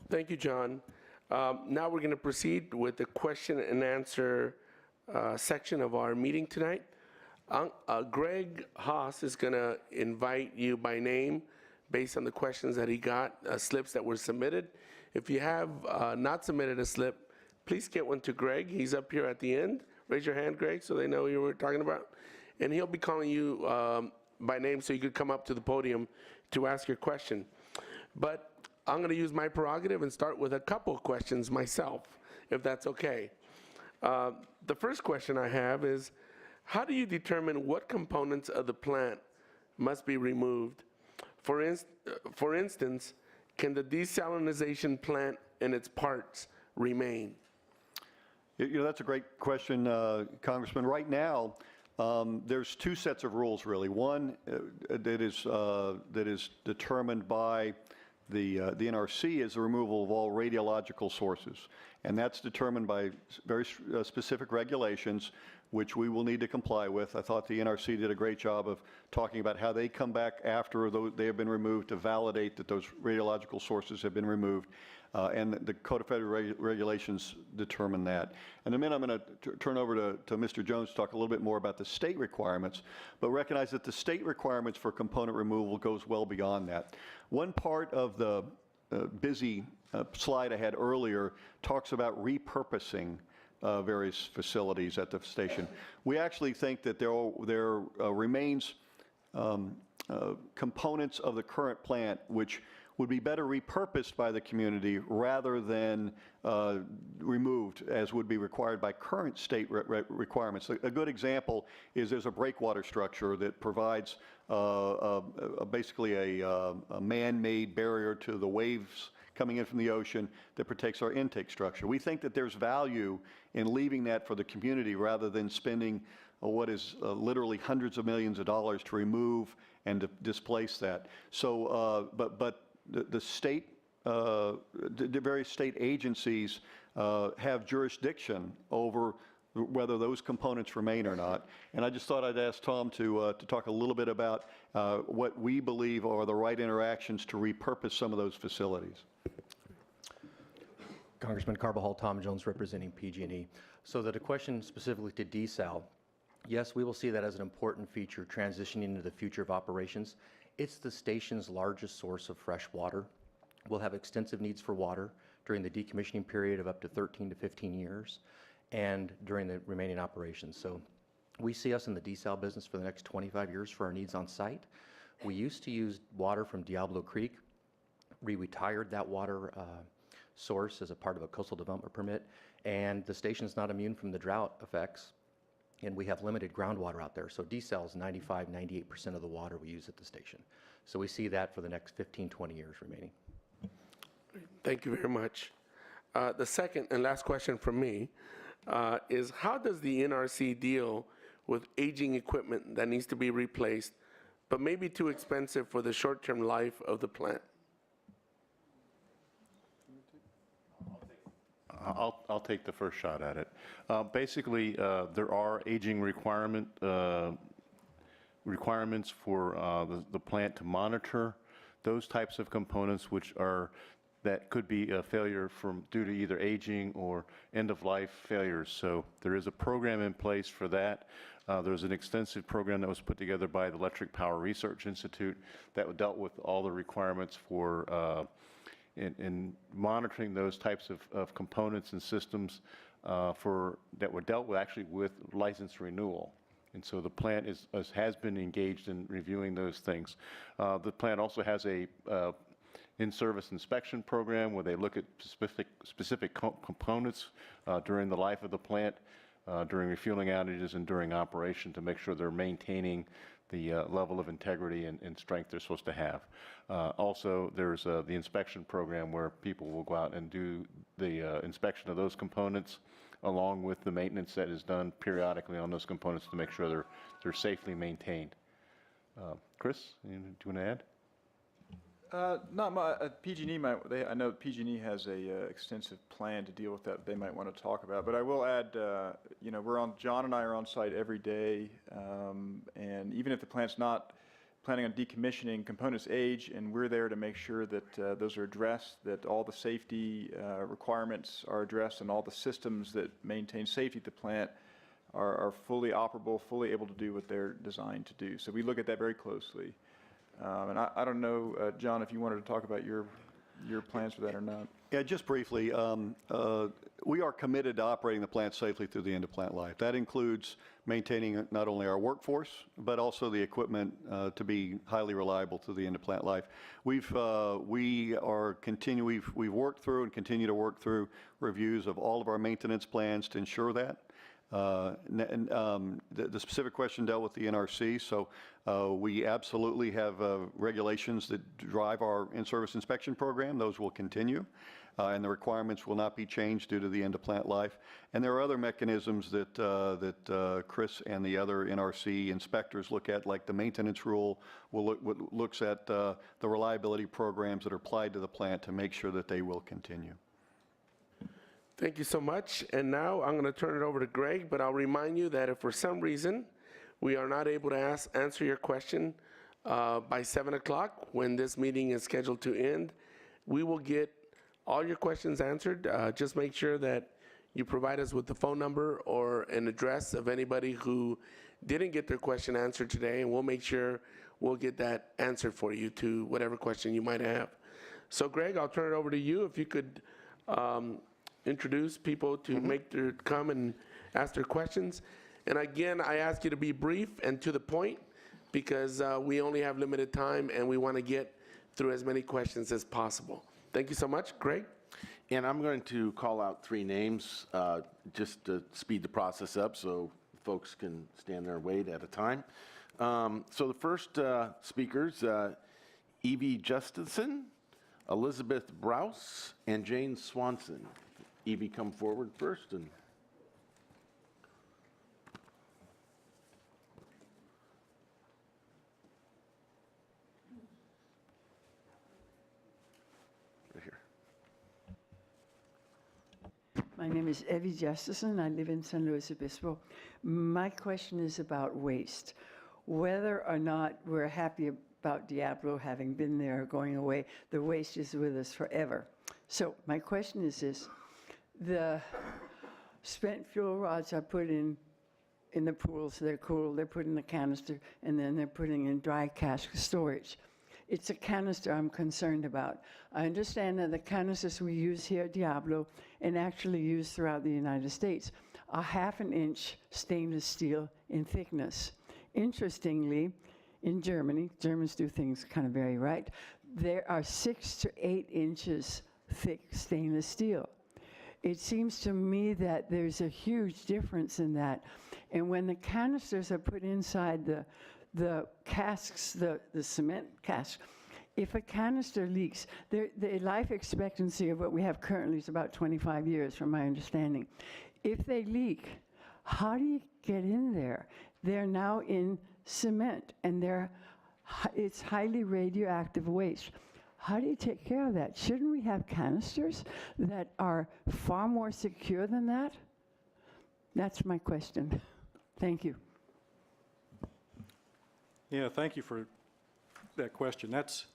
Thank you, John. Now we're going to proceed with the question and answer section of our meeting tonight. Greg Haas is going to invite you by name based on the questions that he got, slips that were submitted. If you have not submitted a slip, please get one to Greg. He's up here at the end. Raise your hand, Greg, so they know who we're talking about. And he'll be calling you by name so you could come up to the podium to ask your question. But I'm going to use my prerogative and start with a couple of questions myself, if that's okay. The first question I have is, how do you determine what components of the plant must be removed? For instance, can the desalinization plant and its parts remain? That's a great question, Congressman. Right now, there's two sets of rules, really. One that is determined by the NRC is the removal of all radiological sources, and that's determined by very specific regulations, which we will need to comply with. I thought the NRC did a great job of talking about how they come back after they have been removed to validate that those radiological sources have been removed, and the Code of Federal Regulations determine that. In a minute, I'm going to turn over to Mr. Jones to talk a little bit more about the state requirements, but recognize that the state requirements for component removal goes well beyond that. One part of the busy slide I had earlier talks about repurposing various facilities at the station. We actually think that there remains components of the current plant which would be better repurposed by the community rather than removed, as would be required by current state requirements. A good example is there's a breakwater structure that provides basically a man-made barrier to the waves coming in from the ocean that protects our intake structure. We think that there's value in leaving that for the community rather than spending what is literally hundreds of millions of dollars to remove and to displace that. So, but the state, the various state agencies have jurisdiction over whether those components remain or not. And I just thought I'd ask Tom to talk a little bit about what we believe are the right interactions to repurpose some of those facilities. Congressman Carbajal, Tom Jones representing PG&E. So the question specifically to desal, yes, we will see that as an important feature transitioning into the future of operations. It's the station's largest source of fresh water. We'll have extensive needs for water during the decommissioning period of up to 13 to 15 years and during the remaining operations. So we see us in the desal business for the next 25 years for our needs on site. We used to use water from Diablo Creek. We retired that water source as a part of a coastal development permit, and the station's not immune from the drought effects, and we have limited groundwater out there. So desal is 95, 98% of the water we use at the station. So we see that for the next 15, 20 years remaining. Thank you very much. The second and last question from me is, how does the NRC deal with aging equipment that needs to be replaced, but maybe too expensive for the short-term life of the plant? I'll take the first shot at it. Basically, there are aging requirements for the plant to monitor those types of components that could be a failure due to either aging or end-of-life failures. So there is a program in place for that. There's an extensive program that was put together by the Electric Power Research Institute that dealt with all the requirements for in monitoring those types of components and systems that were dealt with actually with license renewal. And so the plant has been engaged in reviewing those things. The plant also has a in-service inspection program where they look at specific components during the life of the plant, during refueling outages and during operation to make sure they're maintaining the level of integrity and strength they're supposed to have. Also, there's the inspection program where people will go out and do the inspection of those components along with the maintenance that is done periodically on those components to make sure they're safely maintained. Chris, do you want to add? Not my, PG&E might, I know PG&E has a extensive plan to deal with that they might want to talk about, but I will add, you know, John and I are on site every day, and even if the plant's not planning on decommissioning, components age, and we're there to make sure that those are addressed, that all the safety requirements are addressed, and all the systems that maintain safety at the plant are fully operable, fully able to do what they're designed to do. So we look at that very closely. And I don't know, John, if you wanted to talk about your plans for that or not. Yeah, just briefly, we are committed to operating the plant safely through the end of plant life. That includes maintaining not only our workforce, but also the equipment to be highly reliable through the end of plant life. We've worked through and continue to work through reviews of all of our maintenance plans to ensure that. The specific question dealt with the NRC, so we absolutely have regulations that drive our in-service inspection program. Those will continue, and the requirements will not be changed due to the end of plant life. And there are other mechanisms that Chris and the other NRC inspectors look at, like the maintenance rule looks at the reliability programs that are applied to the plant to make sure that they will continue. Thank you so much. And now I'm going to turn it over to Greg, but I'll remind you that if for some reason we are not able to answer your question by 7 o'clock when this meeting is scheduled to end, we will get all your questions answered. Just make sure that you provide us with the phone number or an address of anybody who didn't get their question answered today, and we'll make sure we'll get that answered for you to whatever question you might have. So Greg, I'll turn it over to you. If you could introduce people to come and ask their questions. And again, I ask you to be brief and to the point because we only have limited time and we want to get through as many questions as possible. Thank you so much. Greg? And I'm going to call out 3 names just to speed the process up so folks can stand there and wait at a time. So the first speakers, Evie Justison, Elizabeth Browse, and Jane Swanson. Evie, come forward first. And right here. My name is Evie Justison. I live in San Luis Obispo. My question is about waste. Whether or not we're happy about Diablo having been there or going away, the waste is with us forever. So my question is this. The spent fuel rods are put in the pools, they're cool, they're put in the canister, and then they're putting in dry cask storage. It's a canister I'm concerned about. I understand that the canisters we use here at Diablo and actually use throughout the United States are 1/2 inch stainless steel in thickness. Interestingly, in Germany, Germans do things kind of very right, there are 6 to 8 inches thick stainless steel. It seems to me that there's a huge difference in that. And when the canisters are put inside the casks, the cement casks, if a canister leaks, the life expectancy of what we have currently is about 25 years, from my understanding. If they leak, how do you get in there? They're now in cement, and it's highly radioactive waste. How do you take care of that? Shouldn't we have canisters that are far more secure than that? That's my question. Thank you. Yeah, thank you for that question. That's,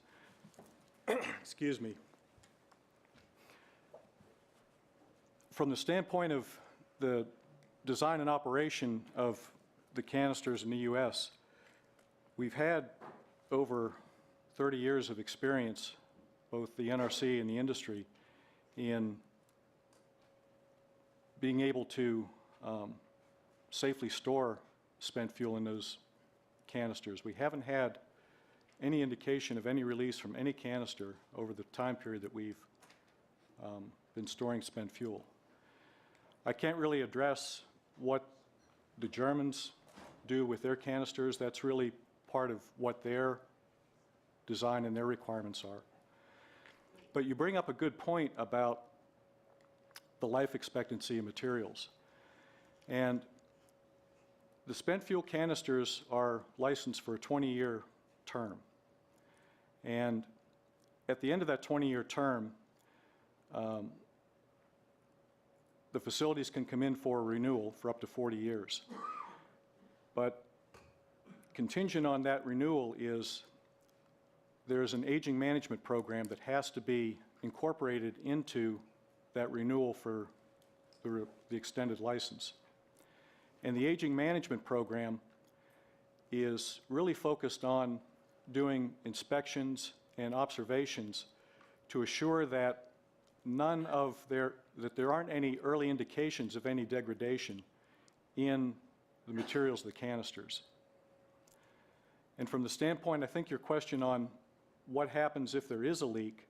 excuse me. From the standpoint of the design and operation of the canisters in the U.S., we've had over 30 years of experience, both the NRC and the industry, in being able to safely store spent fuel in those canisters. We haven't had any indication of any release from any canister over the time period that we've been storing spent fuel. I can't really address what the Germans do with their canisters. That's really part of what their design and their requirements are. But you bring up a good point about the life expectancy of materials. And the spent fuel canisters are licensed for a 20-year term. And at the end of that 20-year term, the facilities can come in for renewal for up to 40 years. But contingent on that renewal is there's an aging management program that has to be incorporated into that renewal for the extended license. And the aging management program is really focused on doing inspections and observations to assure that that there aren't any early indications of any degradation in the materials of the canisters. And from the standpoint, I think your question on what happens if there is a leak,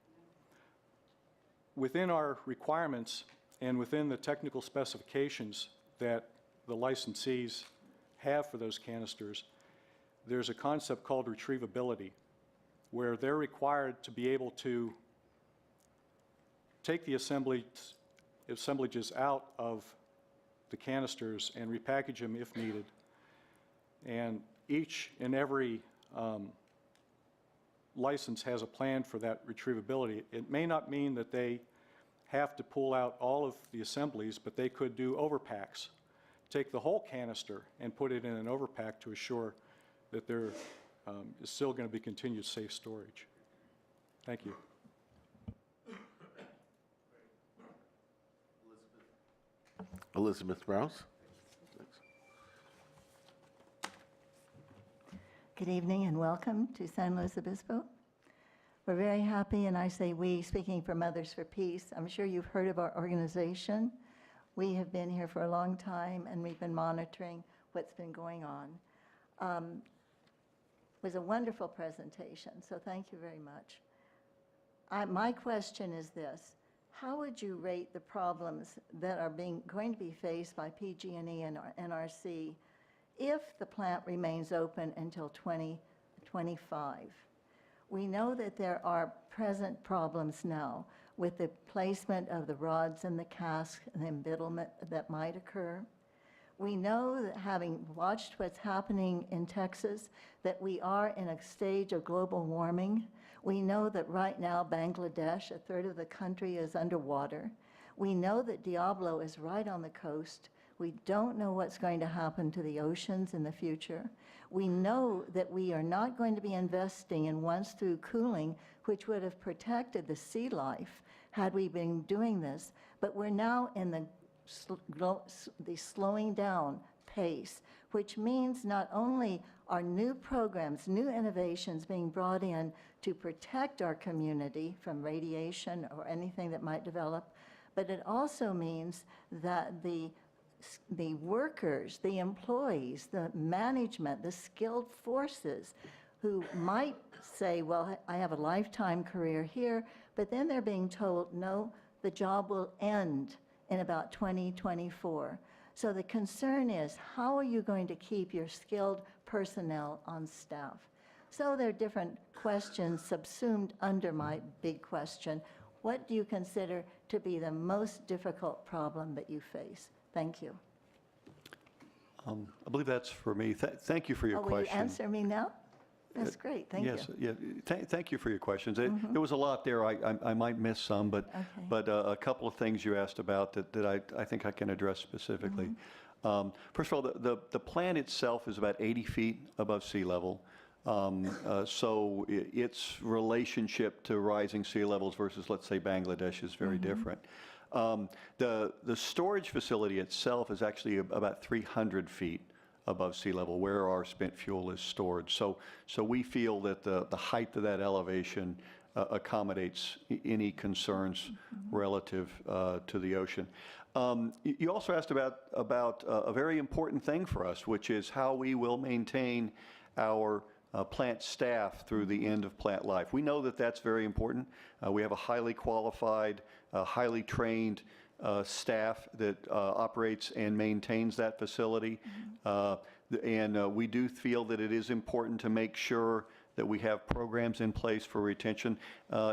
within our requirements and within the technical specifications that the licensees have for those canisters, there's a concept called retrievability, where they're required to be able to take the assemblages out of the canisters and repackage them if needed. And each and every license has a plan for that retrievability. It may not mean that they have to pull out all of the assemblies, but they could do overpacks. Take the whole canister and put it in an overpack to assure that there is still going to be continued safe storage. Thank you. Elizabeth Browse. Good evening and welcome to San Luis Obispo. We're very happy, and I say we, speaking for Mothers for Peace. I'm sure you've heard of our organization. We have been here for a long time, and we've been monitoring what's been going on. It was a wonderful presentation, so thank you very much. My question is this: how would you rate the problems that are going to be faced by PG&E and NRC if the plant remains open until 2025? We know that there are present problems now with the placement of the rods and the cask and the embittlement that might occur. We know that, having watched what's happening in Texas, that we are in a stage of global warming. We know that right now Bangladesh, a third of the country, is underwater. We know that Diablo is right on the coast. We don't know what's going to happen to the oceans in the future. We know that we are not going to be investing in once-through cooling, which would have protected the sea life had we been doing this. But we're now in the slowing down pace, which means not only are new programs, new innovations being brought in to protect our community from radiation or anything that might develop, but it also means that the workers, the employees, the management, the skilled forces who might say, well, I have a lifetime career here, but then they're being told, no, the job will end in about 2024. So the concern is, how are you going to keep your skilled personnel on staff? So there are different questions subsumed under my big question. What do you consider to be the most difficult problem that you face? Thank you. I believe that's for me. Thank you for your Will question. you answer me now? That's great, thank you. Yes, yeah. Thank you for your questions. There was a lot there. I might miss some, but a couple of things you asked about that I think I can address specifically. First of all, the plant itself is about 80 feet above sea level. So its relationship to rising sea levels versus, let's say, Bangladesh is very different. The storage facility itself is actually about 300 feet above sea level, where our spent fuel is stored. So we feel that the height of that elevation accommodates any concerns relative to the ocean. You also asked about a very important thing for us, which is how we will maintain our plant staff through the end of plant life. We know that that's very important. We have a highly qualified, highly trained staff that operates and maintains that facility. And we do feel that it is important to make sure that we have programs in place for retention.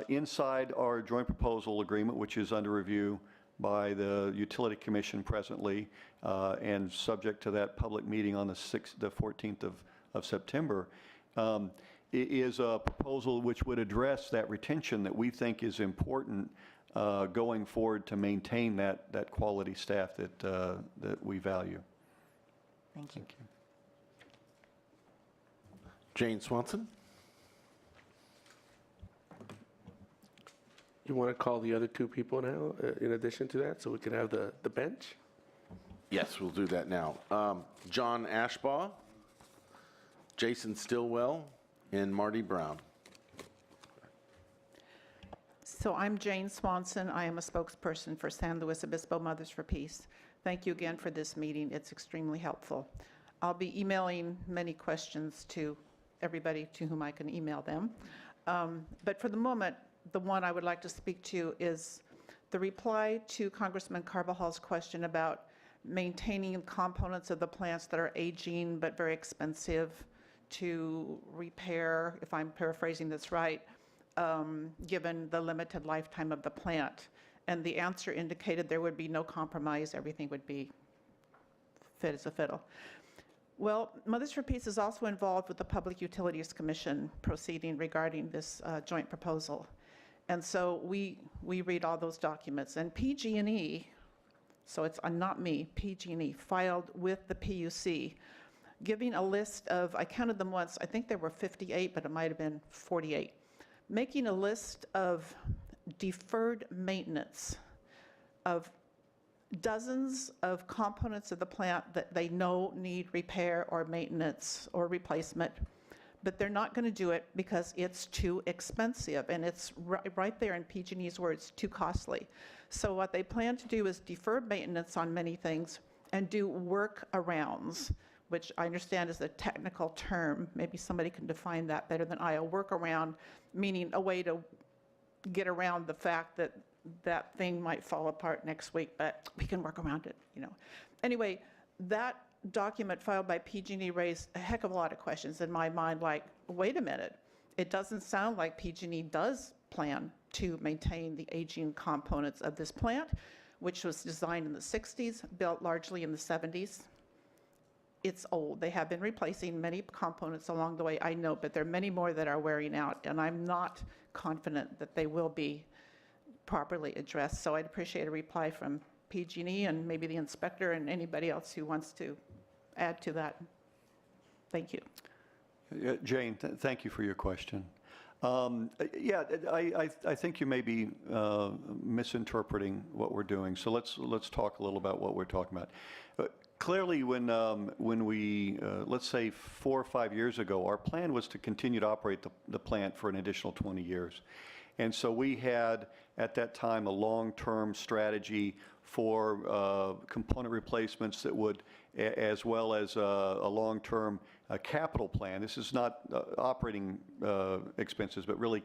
Inside our joint proposal agreement, which is under review by the Utility Commission presently, and subject to that public meeting on the 14th of September, is a proposal which would address that retention that we think is important going forward to maintain that quality staff that we value. Thank you. Jane Swanson? You want to call the other two people now, in addition to that, so we can have the bench? Yes, we'll do that now. John Ashbaugh, Jason Stillwell, and Marty Brown. So I'm Jane Swanson. I am a spokesperson for San Luis Obispo Mothers for Peace. Thank you again for this meeting. It's extremely helpful. I'll be emailing many questions to everybody to whom I can email them. But for the moment, the one I would like to speak to is the reply to Congressman Carvajal's question about maintaining components of the plants that are aging but very expensive to repair, if I'm paraphrasing this right, given the limited lifetime of the plant. And the answer indicated there would be no compromise, everything would be fit as a fiddle. Well, Mothers for Peace is also involved with the Public Utilities Commission proceeding regarding this joint proposal. And so we read all those documents. And PG&E, so it's not me, PG&E filed with the PUC, giving a list of, I counted them once, I think there were 58, but it might have been 48, making a list of deferred maintenance of dozens of components of the plant that they know need repair or maintenance or replacement, but they're not going to do it because it's too expensive, and it's right there in PG&E's words, too costly. So what they plan to do is defer maintenance on many things and do workarounds, which I understand is a technical term. Maybe somebody can define that better than I. A workaround, meaning a way to get around the fact that that thing might fall apart next week, but we can work around it, you know. Anyway, that document filed by PG&E raised a heck of a lot of questions in my mind, like, wait a minute, it doesn't sound like PG&E does plan to maintain the aging components of this plant, which was designed in the 60s, built largely in the 70s. It's old. They have been replacing many components along the way, I know, but there are many more that are wearing out, and I'm not confident that they will be properly addressed. So I'd appreciate a reply from PG&E and maybe the inspector and anybody else who wants to add to that. Thank you. Jane, thank you for your question. Yeah, I think you may be misinterpreting what we're doing. So let's talk a little about what we're talking about. Clearly, when we, let's say 4 or 5 years ago, our plan was to continue to operate the plant for an additional 20 years. And so we had, at that time, a long-term strategy for component replacements that would, as well as a long-term capital plan. This is not operating expenses, but really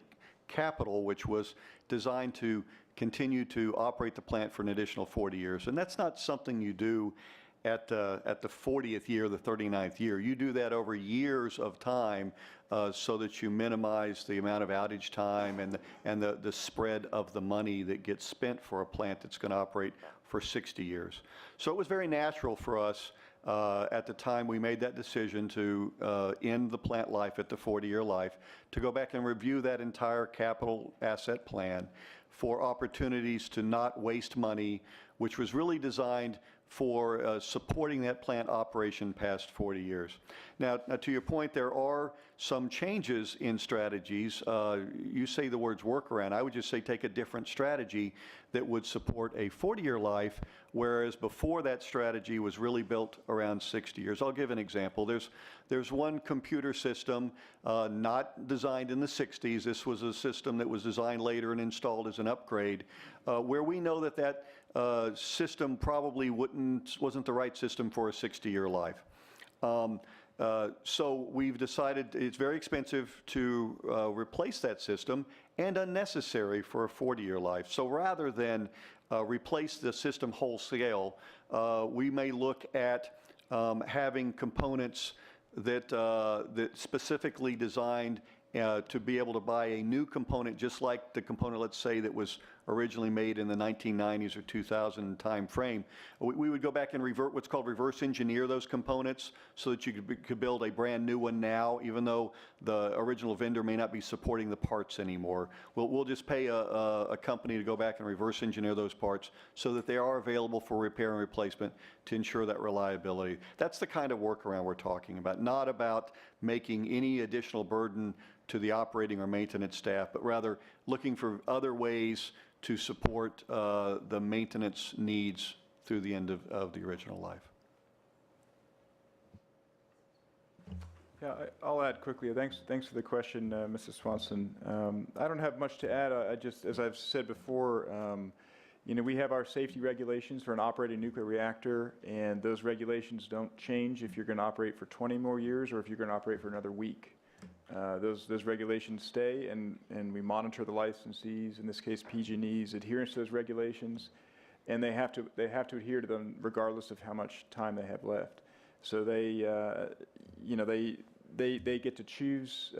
capital, which was designed to continue to operate the plant for an additional 40 years. And that's not something you do at the 40th year, the 39th year. You do that over years of time so that you minimize the amount of outage time and the spread of the money that gets spent for a plant that's going to operate for 60 years. So it was very natural for us at the time we made that decision to end the plant life at the 40-year life, to go back and review that entire capital asset plan for opportunities to not waste money, which was really designed for supporting that plant operation past 40 years. Now, to your point, there are some changes in strategies. You say the words workaround. I would just say take a different strategy that would support a 40-year life, whereas before that strategy was really built around 60 years. I'll give an example. There's one computer system not designed in the 60s. This was a system that was designed later and installed as an upgrade, where we know that system probably wasn't the right system for a 60-year life. So we've decided it's very expensive to replace that system and unnecessary for a 40-year life. So rather than replace the system wholesale, we may look at having components that specifically designed to be able to buy a new component, just like the component, let's say, that was originally made in the 1990s or 2000 time frame. We would go back and what's called reverse engineer those components so that you could build a brand new one now, even though the original vendor may not be supporting the parts anymore. We'll just pay a company to go back and reverse engineer those parts so that they are available for repair and replacement to ensure that reliability. That's the kind of workaround we're talking about, not about making any additional burden to the operating or maintenance staff, but rather looking for other ways to support the maintenance needs through the end of the original life. Yeah, I'll add quickly. Thanks for the question, Mrs. Swanson. I don't have much to add. I just, as I've said before, you know, we have our safety regulations for an operating nuclear reactor, and those regulations don't change if you're going to operate for 20 more years or if you're going to operate for another week. Those regulations stay, and we monitor the licensees, in this case PG&E's adherence to those regulations, and they have to adhere to them regardless of how much time they have left. So they, you know, they get to choose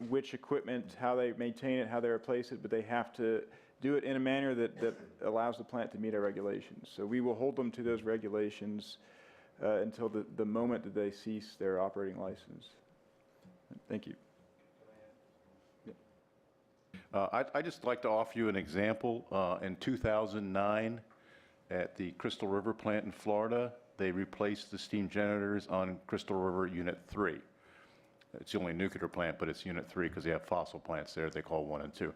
which equipment, how they maintain it, how they replace it, but they have to do it in a manner that allows the plant to meet our regulations. So we will hold them to those regulations until the moment that they cease their operating license. Thank you. I'd just like to offer you an example. In 2009, at the Crystal River plant in Florida, they replaced the steam generators on Crystal River Unit 3. It's the only nuclear plant, but it's Unit 3 because they have fossil plants there they call 1 and 2.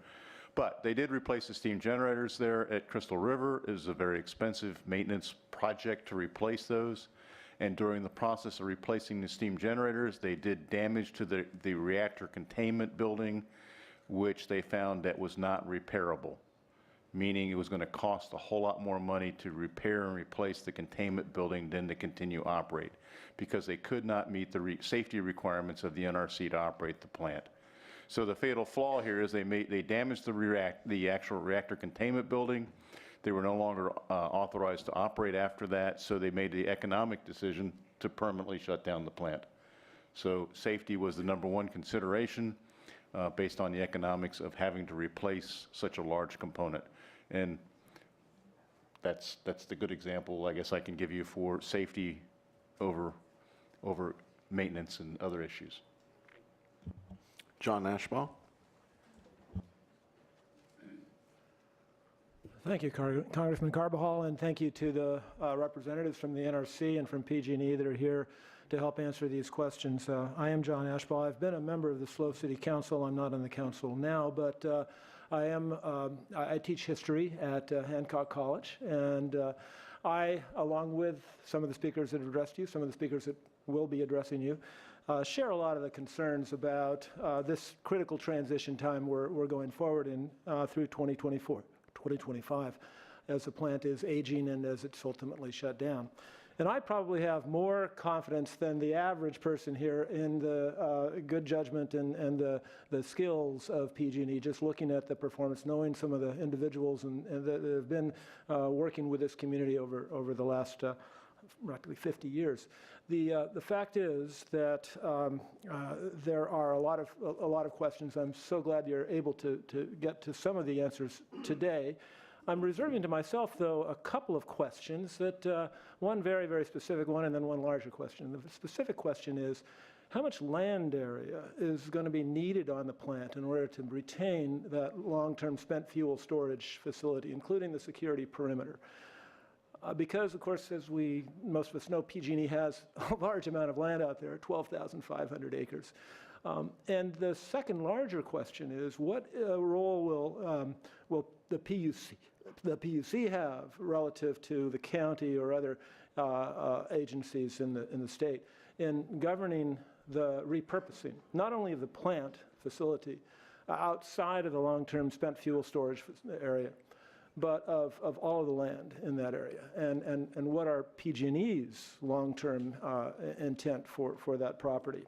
But they did replace the steam generators there at Crystal River. It was a very expensive maintenance project to replace those. And during the process of replacing the steam generators, they did damage to the reactor containment building, which they found that was not repairable, meaning it was going to cost a whole lot more money to repair and replace the containment building than to continue to operate, because they could not meet the safety requirements of the NRC to operate the plant. So the fatal flaw here is they damaged the actual reactor containment building. They were no longer authorized to operate after that, so they made the economic decision to permanently shut down the plant. So safety was the #1 consideration based on the economics of having to replace such a large component. And that's the good example, I guess, I can give you for safety over maintenance and other issues. John Ashbaugh. Thank you, Congressman Carbajal, and thank you to the representatives from the NRC and from PG&E that are here to help answer these questions. I am John Ashbaugh. I've been a member of the SLO City Council. I'm not on the council now, but I teach history at Hancock College, and I, along with some of the speakers that have addressed you, some of the speakers that will be addressing you, share a lot of the concerns about this critical transition time we're going forward in through 2024. 2025, as the plant is aging and as it's ultimately shut down. And I probably have more confidence than the average person here in the good judgment and the skills of PG&E, just looking at the performance, knowing some of the individuals and that have been working with this community over the last practically 50 years. The fact is that there are a lot of questions. I'm so glad you're able to get to some of the answers today. I'm reserving to myself, though, a couple of questions, that one very, very specific one and then one larger question. The specific question is, how much land area is going to be needed on the plant in order to retain that long-term spent fuel storage facility, including the security perimeter? Because, of course, as most of us know, PG&E has a large amount of land out there, 12,500 acres. And the second larger question is, what role will the PUC have relative to the county or other agencies in the state in governing the repurposing, not only of the plant facility outside of the long-term spent fuel storage area, but of all of the land in that area, and what are PG&E's long-term intent for that property?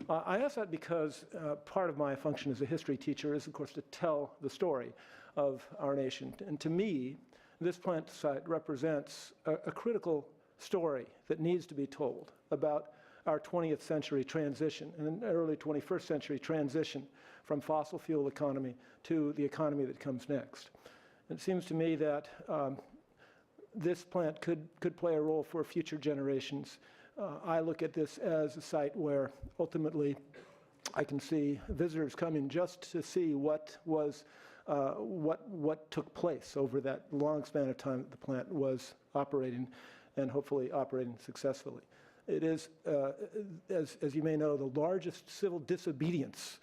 I ask that because part of my function as a history teacher is, of course, to tell the story of our nation. And to me, this plant site represents a critical story that needs to be told about our 20th century transition and an early 21st century transition from fossil fuel economy to the economy that comes next. It seems to me that this plant could play a role for future generations. I look at this as a site where ultimately I can see visitors coming just to see what took place over that long span of time that the plant was operating, and hopefully operating successfully. It is, as you may know, the largest civil disobedience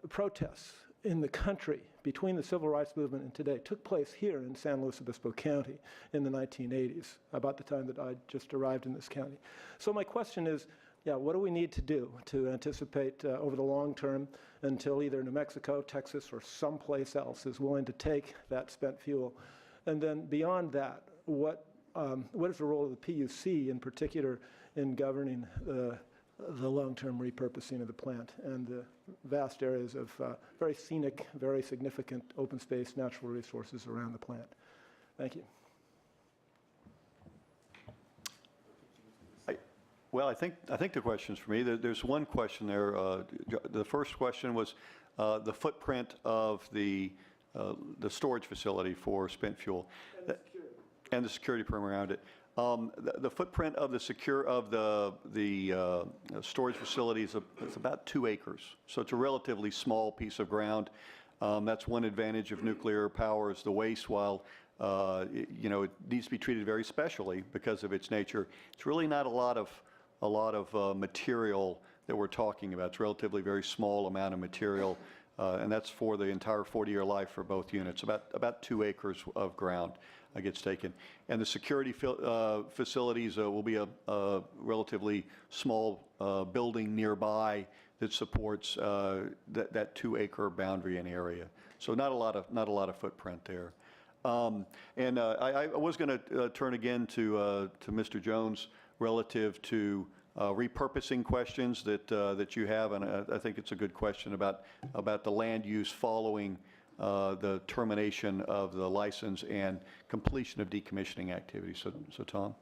protests in the country between the civil rights movement and today took place here in San Luis Obispo County in the 1980s, about the time that I just arrived in this county. So my question is, what do we need to do to anticipate over the long term until either New Mexico, Texas, or someplace else is willing to take that spent fuel? And then beyond that, what is the role of the PUC in particular in governing the long-term repurposing of the plant and the vast areas of very scenic, very significant open space natural resources around the plant? Thank you. Well, I think the question's for me. There's one question there. The first question was the footprint of the storage facility for spent fuel and the security perimeter around it. The footprint of the storage facility is about 2 acres, so it's a relatively small piece of ground. That's one advantage of nuclear power is the waste. While it needs to be treated very specially because of its nature, it's really not a lot of material that we're talking about. It's relatively very small amount of material, and that's for the entire 40-year life for both units. About 2 acres of ground gets taken. And the security facilities will be a relatively small building nearby that supports that 2-acre boundary and area. So not a lot of footprint there. And I was going to turn again to Mr. Jones relative to repurposing questions that you have, and I think it's a good question about the land use following the termination of the license and completion of decommissioning activities. So Tom?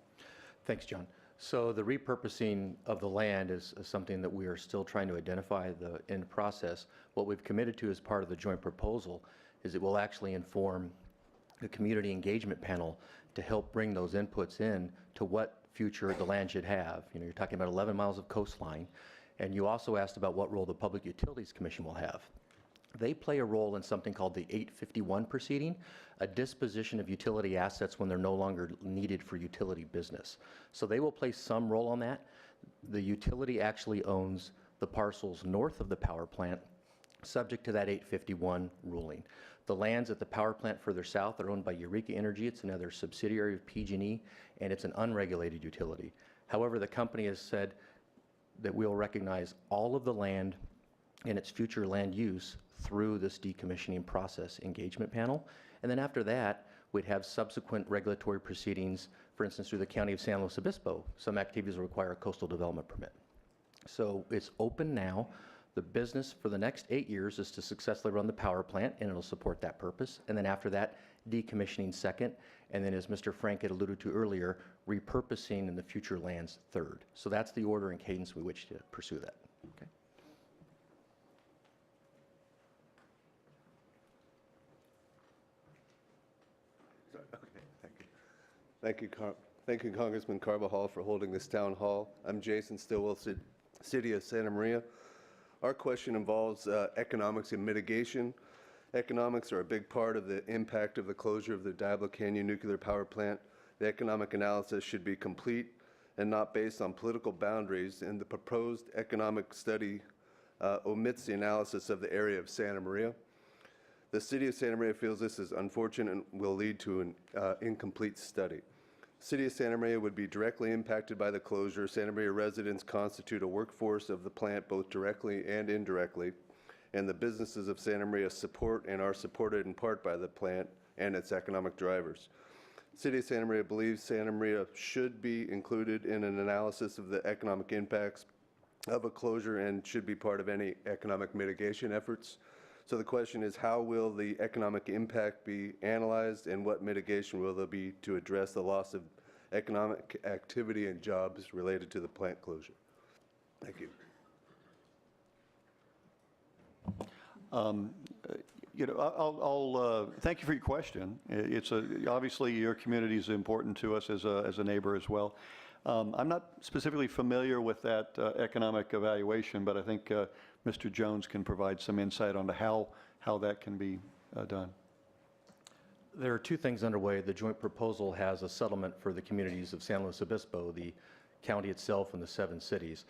Thanks, John. So the repurposing of the land is something that we are still trying to identify in the process. What we've committed to as part of the joint proposal is it will actually inform the community engagement panel to help bring those inputs in to what future the land should have. You know, you're talking about 11 miles of coastline, and you also asked about what role the Public Utilities Commission will have. They play a role in something called the 851 proceeding, a disposition of utility assets when they're no longer needed for utility business. So they will play some role on that. The utility actually owns the parcels north of the power plant, subject to that 851 ruling. The lands at the power plant further south are owned by Eureka Energy. It's another subsidiary of PG&E, and it's an unregulated utility. However, the company has said that we'll recognize all of the land and its future land use through this decommissioning process engagement panel. And then after that, we'd have subsequent regulatory proceedings, for instance, through the County of San Luis Obispo. Some activities will require a coastal development permit. So it's open now. The business for the next 8 years is to successfully run the power plant, and it'll support that purpose. And then after that, decommissioning second, and then as Mr. Frank had alluded to earlier, repurposing in the future lands third. So that's the order and cadence we wish to pursue that. Okay. Thank you, Congressman Carbajal, for holding this town hall. I'm Jason Stillwell, City of Santa Maria. Our question involves economics and mitigation. Economics are a big part of the impact of the closure of the Diablo Canyon Nuclear Power Plant. The economic analysis should be complete and not based on political boundaries, and the proposed economic study omits the analysis of the area of Santa Maria. The City of Santa Maria feels this is unfortunate and will lead to an incomplete study. City of Santa Maria would be directly impacted by the closure. Santa Maria residents constitute a workforce of the plant both directly and indirectly, and the businesses of Santa Maria support and are supported in part by the plant and its economic drivers. City of Santa Maria believes Santa Maria should be included in an analysis of the economic impacts of a closure and should be part of any economic mitigation efforts. So the question is, how will the economic impact be analyzed, and what mitigation will there be to address the loss of economic activity and jobs related to the plant closure? Thank you. You know, I'll thank you for your question. It's obviously your community is important to us as a neighbor as well. I'm not specifically familiar with that economic evaluation, but I think Mr. Jones can provide some insight onto how that can be done. There are two things underway. The joint proposal has a settlement for the communities of San Luis Obispo, the county itself, and the 7 cities.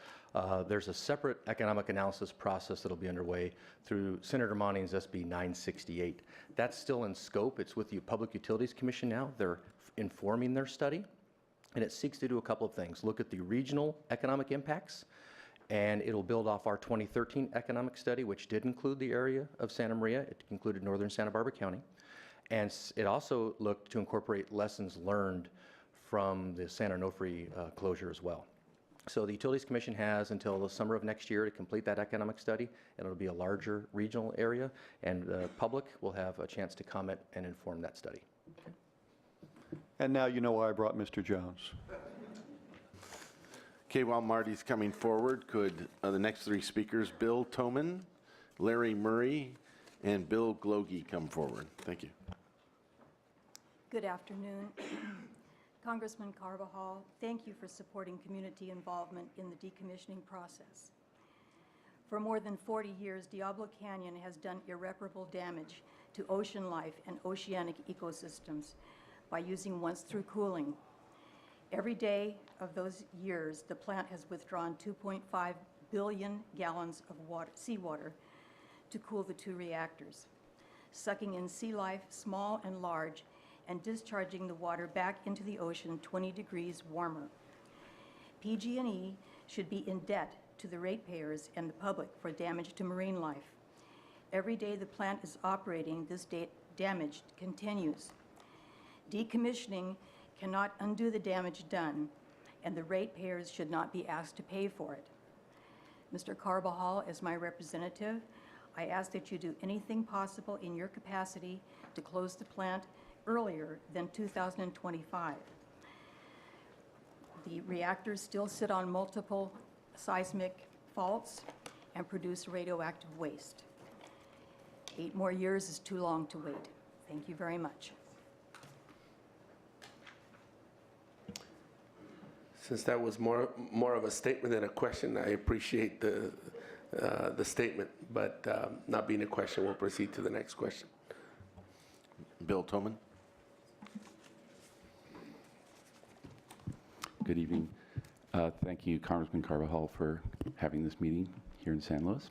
There's a separate economic analysis process that will be underway through Senator Monning's SB 968. That's still in scope. It's with the Public Utilities Commission now. They're informing their study, and it seeks to do a couple of things. Look at the regional economic impacts, and it'll build off our 2013 economic study, which did include the area of Santa Maria. It included northern Santa Barbara County. And it also looked to incorporate lessons learned from the San Onofre closure as well. So the Utilities Commission has until the summer of next year to complete that economic study, and it'll be a larger regional area, and the public will have a chance to comment and inform that study. And now you know why I brought Mr. Jones. Okay, while Marty's coming forward, could the next 3 speakers, Bill Toman, Larry Murray, and Bill Glogey, come forward? Thank you. Good afternoon. Congressman Carbajal, thank you for supporting community involvement in the decommissioning process. For more than 40 years, Diablo Canyon has done irreparable damage to ocean life and oceanic ecosystems by using once-through cooling. Every day of those years, the plant has withdrawn 2.5 billion gallons of seawater to cool the 2 reactors, sucking in sea life, small and large, and discharging the water back into the ocean 20 degrees warmer. PG&E should be in debt to the ratepayers and the public for damage to marine life. Every day the plant is operating, this damage continues. Decommissioning cannot undo the damage done, and the ratepayers should not be asked to pay for it. Mr. Carbajal, as my representative, I ask that you do anything possible in your capacity to close the plant earlier than 2025. The reactors still sit on multiple seismic faults and produce radioactive waste. 8 more years is too long to wait. Thank you very much. Since that was more of a statement than a question, I appreciate the statement, but not being a question, we'll proceed to the next question. Bill Toman. Good evening. Thank you, Congressman Carbajal, for having this meeting here in San Luis.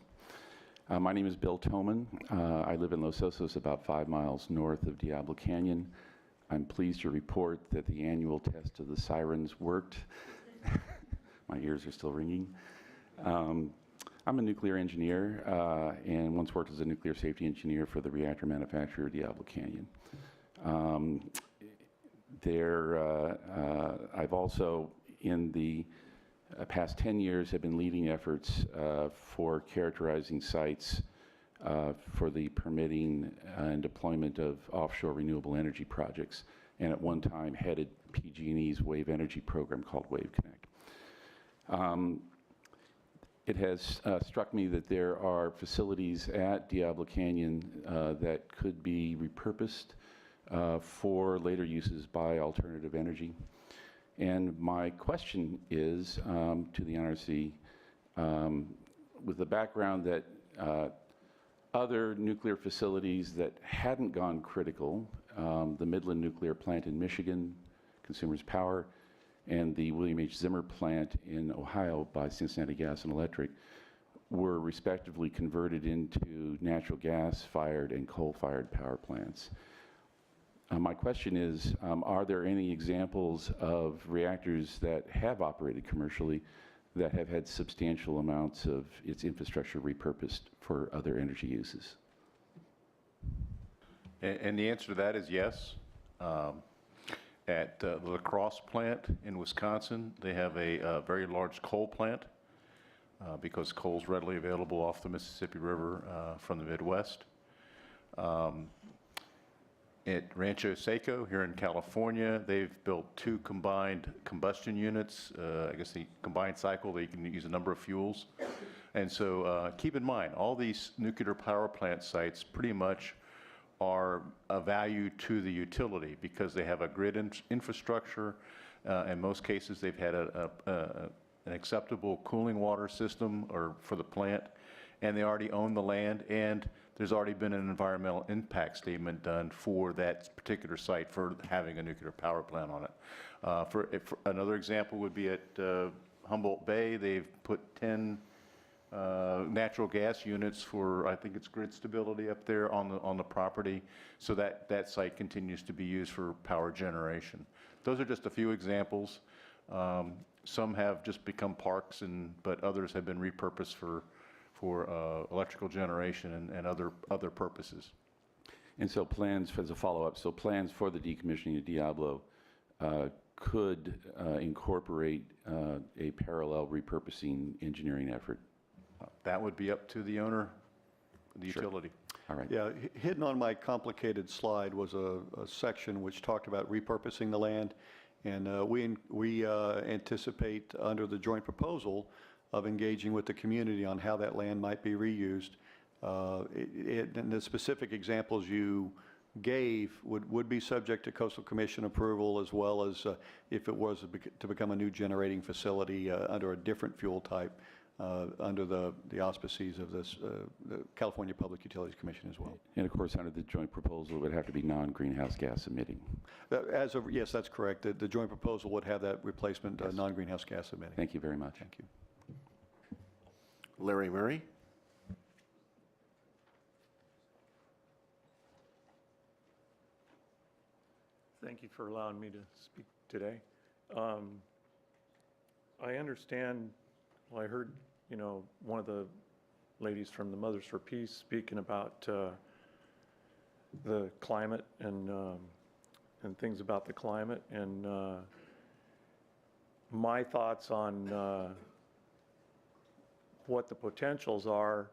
My name is Bill Toman. I live in Los Osos, about 5 miles north of Diablo Canyon. I'm pleased to report that the annual test of the sirens worked. My ears are still ringing. I'm a nuclear engineer and once worked as a nuclear safety engineer for the reactor manufacturer Diablo Canyon. I've also, in the past 10 years, have been leading efforts for characterizing sites for the permitting and deployment of offshore renewable energy projects, and at one time headed PG&E's wave energy program called Wave Connect. It has struck me that there are facilities at Diablo Canyon that could be repurposed for later uses by alternative energy. And my question is to the NRC, with the background that other nuclear facilities that hadn't gone critical, the Midland Nuclear Plant in Michigan, Consumers Power, and the William H. Zimmer plant in Ohio by Cincinnati Gas and Electric, were respectively converted into natural gas-fired and coal-fired power plants. My question is, are there any examples of reactors that have operated commercially that have had substantial amounts of its infrastructure repurposed for other energy uses? And the answer to that is yes. At the La Crosse plant in Wisconsin, they have a very large coal plant because coal is readily available off the Mississippi River from the Midwest. At Rancho Seco here in California, they've built 2 combined combustion units. I guess the combined cycle, they can use a number of fuels. And so keep in mind, all these nuclear power plant sites pretty much are a value to the utility because they have a grid infrastructure. In most cases, they've had an acceptable cooling water system for the plant, and they already own the land, and there's already been an environmental impact statement done for that particular site for having a nuclear power plant on it. For another example would be at Humboldt Bay. They've put 10 natural gas units for, I think it's grid stability up there on the property, so that site continues to be used for power generation. Those are just a few examples. Some have just become parks, but others have been repurposed for electrical generation and other purposes. And so plans, as a follow-up, so plans for the decommissioning of Diablo could incorporate a parallel repurposing engineering effort? That would be up to the owner, the utility. All right. Yeah, hidden on my complicated slide was a section which talked about repurposing the land, and we anticipate under the joint proposal of engaging with the community on how that land might be reused. And the specific examples you gave would be subject to Coastal Commission approval, as well as if it was to become a new generating facility under a different fuel type, under the auspices of the California Public Utilities Commission as well. And of course, under the joint proposal, it would have to be non-greenhouse gas emitting. Yes, that's correct. The joint proposal would have that replacement non-greenhouse gas emitting. Thank you very much. Thank you. Larry Murray. Thank you for allowing me to speak today. I understand, well, I heard, one of the ladies from the Mothers for Peace speaking about the climate and things about the climate. And my thoughts on what the potentials are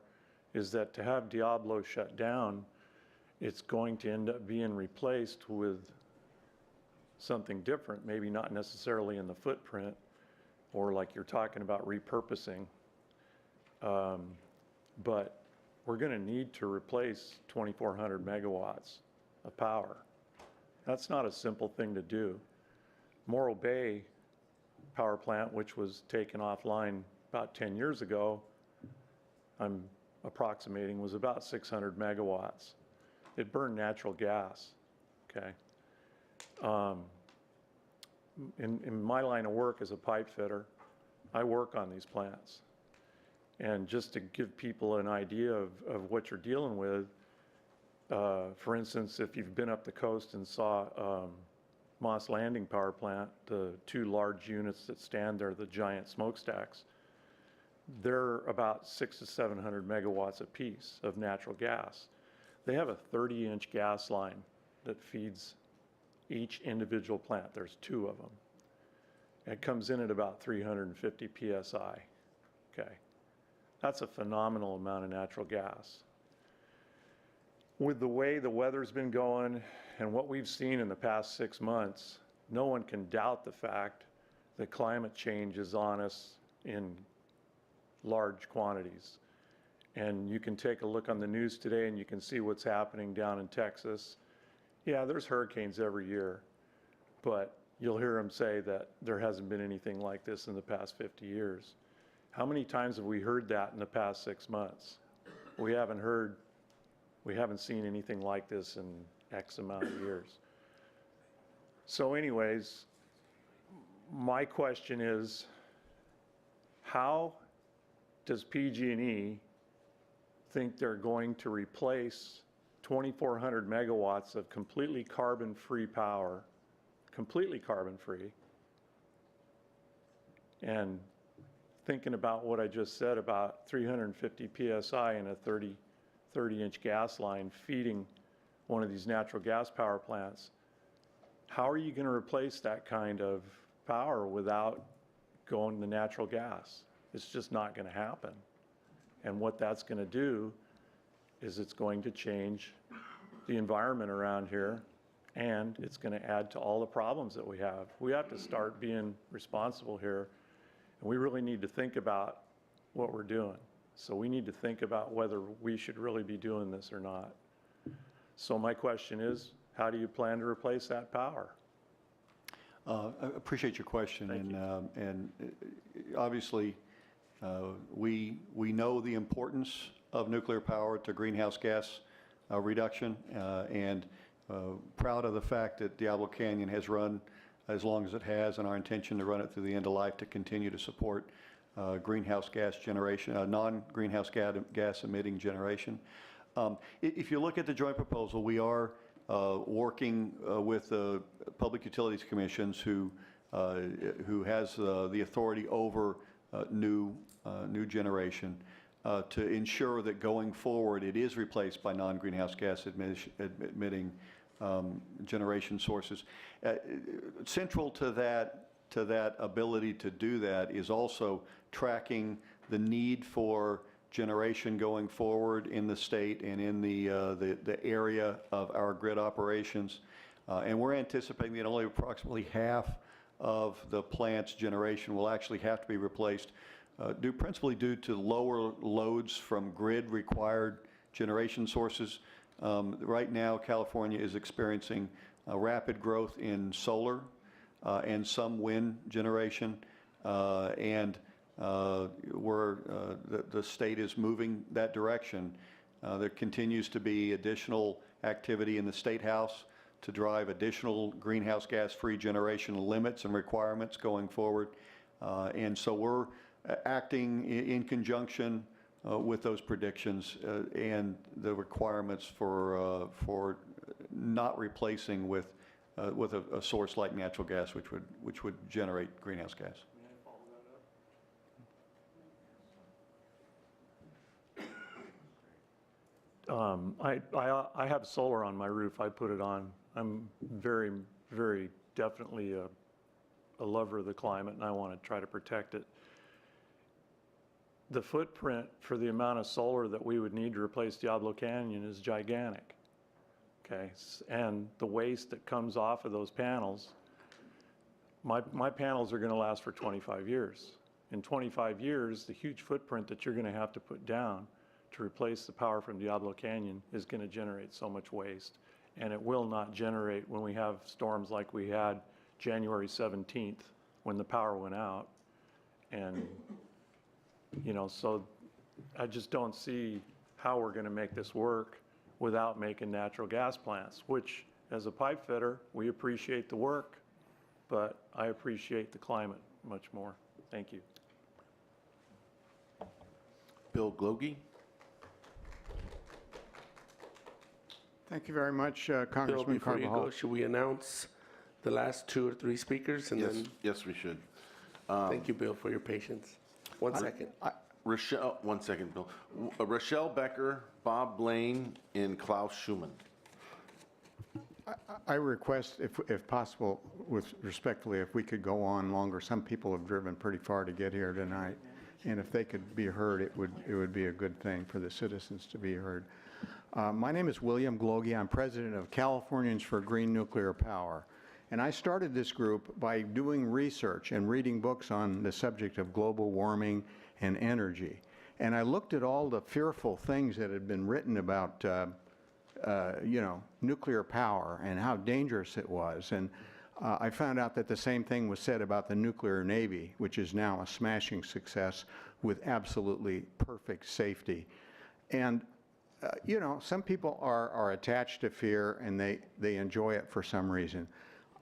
is that to have Diablo shut down, it's going to end up being replaced with something different, maybe not necessarily in the footprint, or like you're talking about repurposing. But we're going to need to replace 2,400 megawatts of power. That's not a simple thing to do. Morro Bay Power Plant, which was taken offline about 10 years ago, I'm approximating, was about 600 megawatts. It burned natural gas, okay? In my line of work as a pipe fitter, I work on these plants. And just to give people an idea of what you're dealing with, for instance, if you've been up the coast and saw Moss Landing Power Plant, the two large units that stand there, the giant smokestacks, they're about 600 to 700 megawatts apiece of natural gas. They have a 30-inch gas line that feeds each individual plant. There's two of them. It comes in at about 350 PSI, okay? That's a phenomenal amount of natural gas. With the way the weather's been going and what we've seen in the past 6 months, no one can doubt the fact that climate change is on us in large quantities. And you can take a look on the news today and you can see what's happening down in Texas. Yeah, there's hurricanes every year, but you'll hear them say that there hasn't been anything like this in the past 50 years. How many times have we heard that in the past 6 months? We haven't seen anything like this in X amount of years. So anyways, my question is, how does PG&E think they're going to replace 2,400 megawatts of completely carbon-free power, completely carbon-free, and thinking about what I just said about 350 PSI and a 30-inch gas line feeding one of these natural gas power plants, how are you going to replace that kind of power without going to natural gas? It's just not going to happen. And what that's going to do is it's going to change the environment around here, and it's going to add to all the problems that we have. We have to start being responsible here, and we really need to think about what we're doing. So we need to think about whether we should really be doing this or not. So my question is, how do you plan to replace that power? I appreciate your question. And obviously, we know the importance of nuclear power to greenhouse gas reduction, and proud of the fact that Diablo Canyon has run as long as it has, and our intention to run it through the end of life to continue to support greenhouse gas generation, non-greenhouse gas emitting generation. If you look at the joint proposal, we are working with the Public Utilities Commissions, who has the authority over new generation, to ensure that going forward it is replaced by non-greenhouse gas emitting generation sources. Central to that ability to do that is also tracking the need for generation going forward in the state and in the area of our grid operations. And we're anticipating that only approximately half of the plant's generation will actually have to be replaced, principally due to lower loads from grid required generation sources. Right now, California is experiencing rapid growth in solar and some wind generation, and where the state is moving that direction. There continues to be additional activity in the State House to drive additional greenhouse gas-free generation limits and requirements going forward. And so we're acting in conjunction with those predictions and the requirements for not replacing with a source like natural gas, which would generate greenhouse gas. I have solar on my roof. I put it on. I'm very, very definitely a lover of the climate, and I want to try to protect it. The footprint for the amount of solar that we would need to replace Diablo Canyon is gigantic, okay? And the waste that comes off of those panels, my panels are going to last for 25 years. In 25 years, the huge footprint that you're going to have to put down to replace the power from Diablo Canyon is going to generate so much waste. And it will not generate when we have storms like we had January 17th when the power went out. And, you know, so I just don't see how we're going to make this work without making natural gas plants, which, as a pipe fitter, we appreciate the work, but I appreciate the climate much more. Thank you. Bill Glogey. Thank you very much, Bill, Congressman before you Carbajal. go, should we announce the last 2 or 3 speakers? And Yes, then yes, we should. thank you, Bill, for your patience. One second. Rochelle, one second, Bill. Rochelle Becker, Bob Blaine, and Klaus Schumann. I request, if possible, respectfully, if we could go on longer. Some people have driven pretty far to get here tonight, and if they could be heard, it would be a good thing for the citizens to be heard. My name is William Glogey. I'm president of Californians for Green Nuclear Power. And I started this group by doing research and reading books on the subject of global warming and energy. And I looked at all the fearful things that had been written about, you know, nuclear power and how dangerous it was. And I found out that the same thing was said about the nuclear Navy, which is now a smashing success with absolutely perfect safety. And you know, some people are attached to fear and they enjoy it for some reason.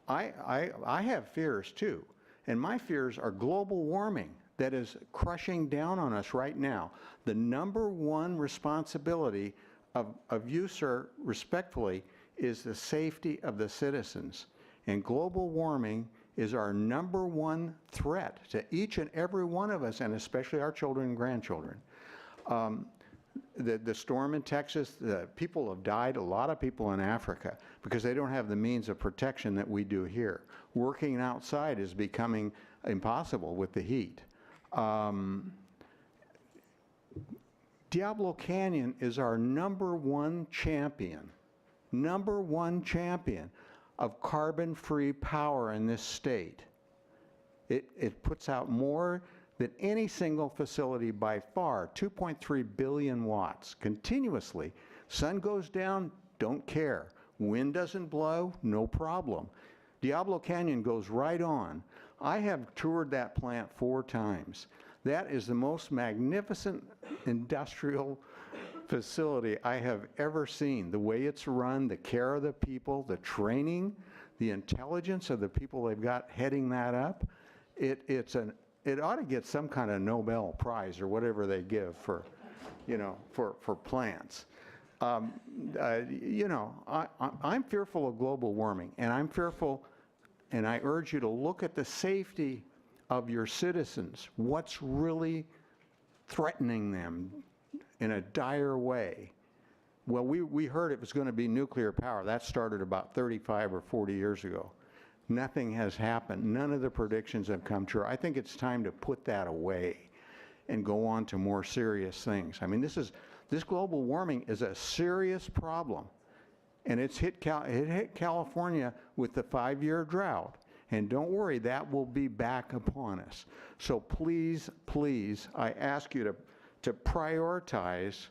I have fears too, and my fears are global warming that is crushing down on us right now. The #1 responsibility of you, sir, respectfully, is the safety of the citizens. And global warming is our #1 threat to each and every one of us, and especially our children and grandchildren. The storm in Texas, the people have died, a lot of people in Africa, because they don't have the means of protection that we do here. Working outside is becoming impossible with the heat. Diablo Canyon is our #1 champion, #1 champion of carbon-free power in this state. It puts out more than any single facility by far, 2.3 billion watts continuously. Sun goes down, don't care. Wind doesn't blow, no problem. Diablo Canyon goes right on. I have toured that plant 4 times. That is the most magnificent industrial facility I have ever seen. The way it's run, the care of the people, the training, the intelligence of the people they've got heading that up, it ought to get some kind of Nobel Prize or whatever they give for, you know, for plants. You know, I'm fearful of global warming, and I'm fearful, and I urge you to look at the safety of your citizens. What's really threatening them in a dire way? Well, we heard it was going to be nuclear power. That started about 35 or 40 years ago. Nothing has happened. None of the predictions have come true. I think it's time to put that away and go on to more serious things. I mean, this global warming is a serious problem, and it hit California with the 5-year drought. And don't worry, that will be back upon us. So please, please, I ask you to prioritize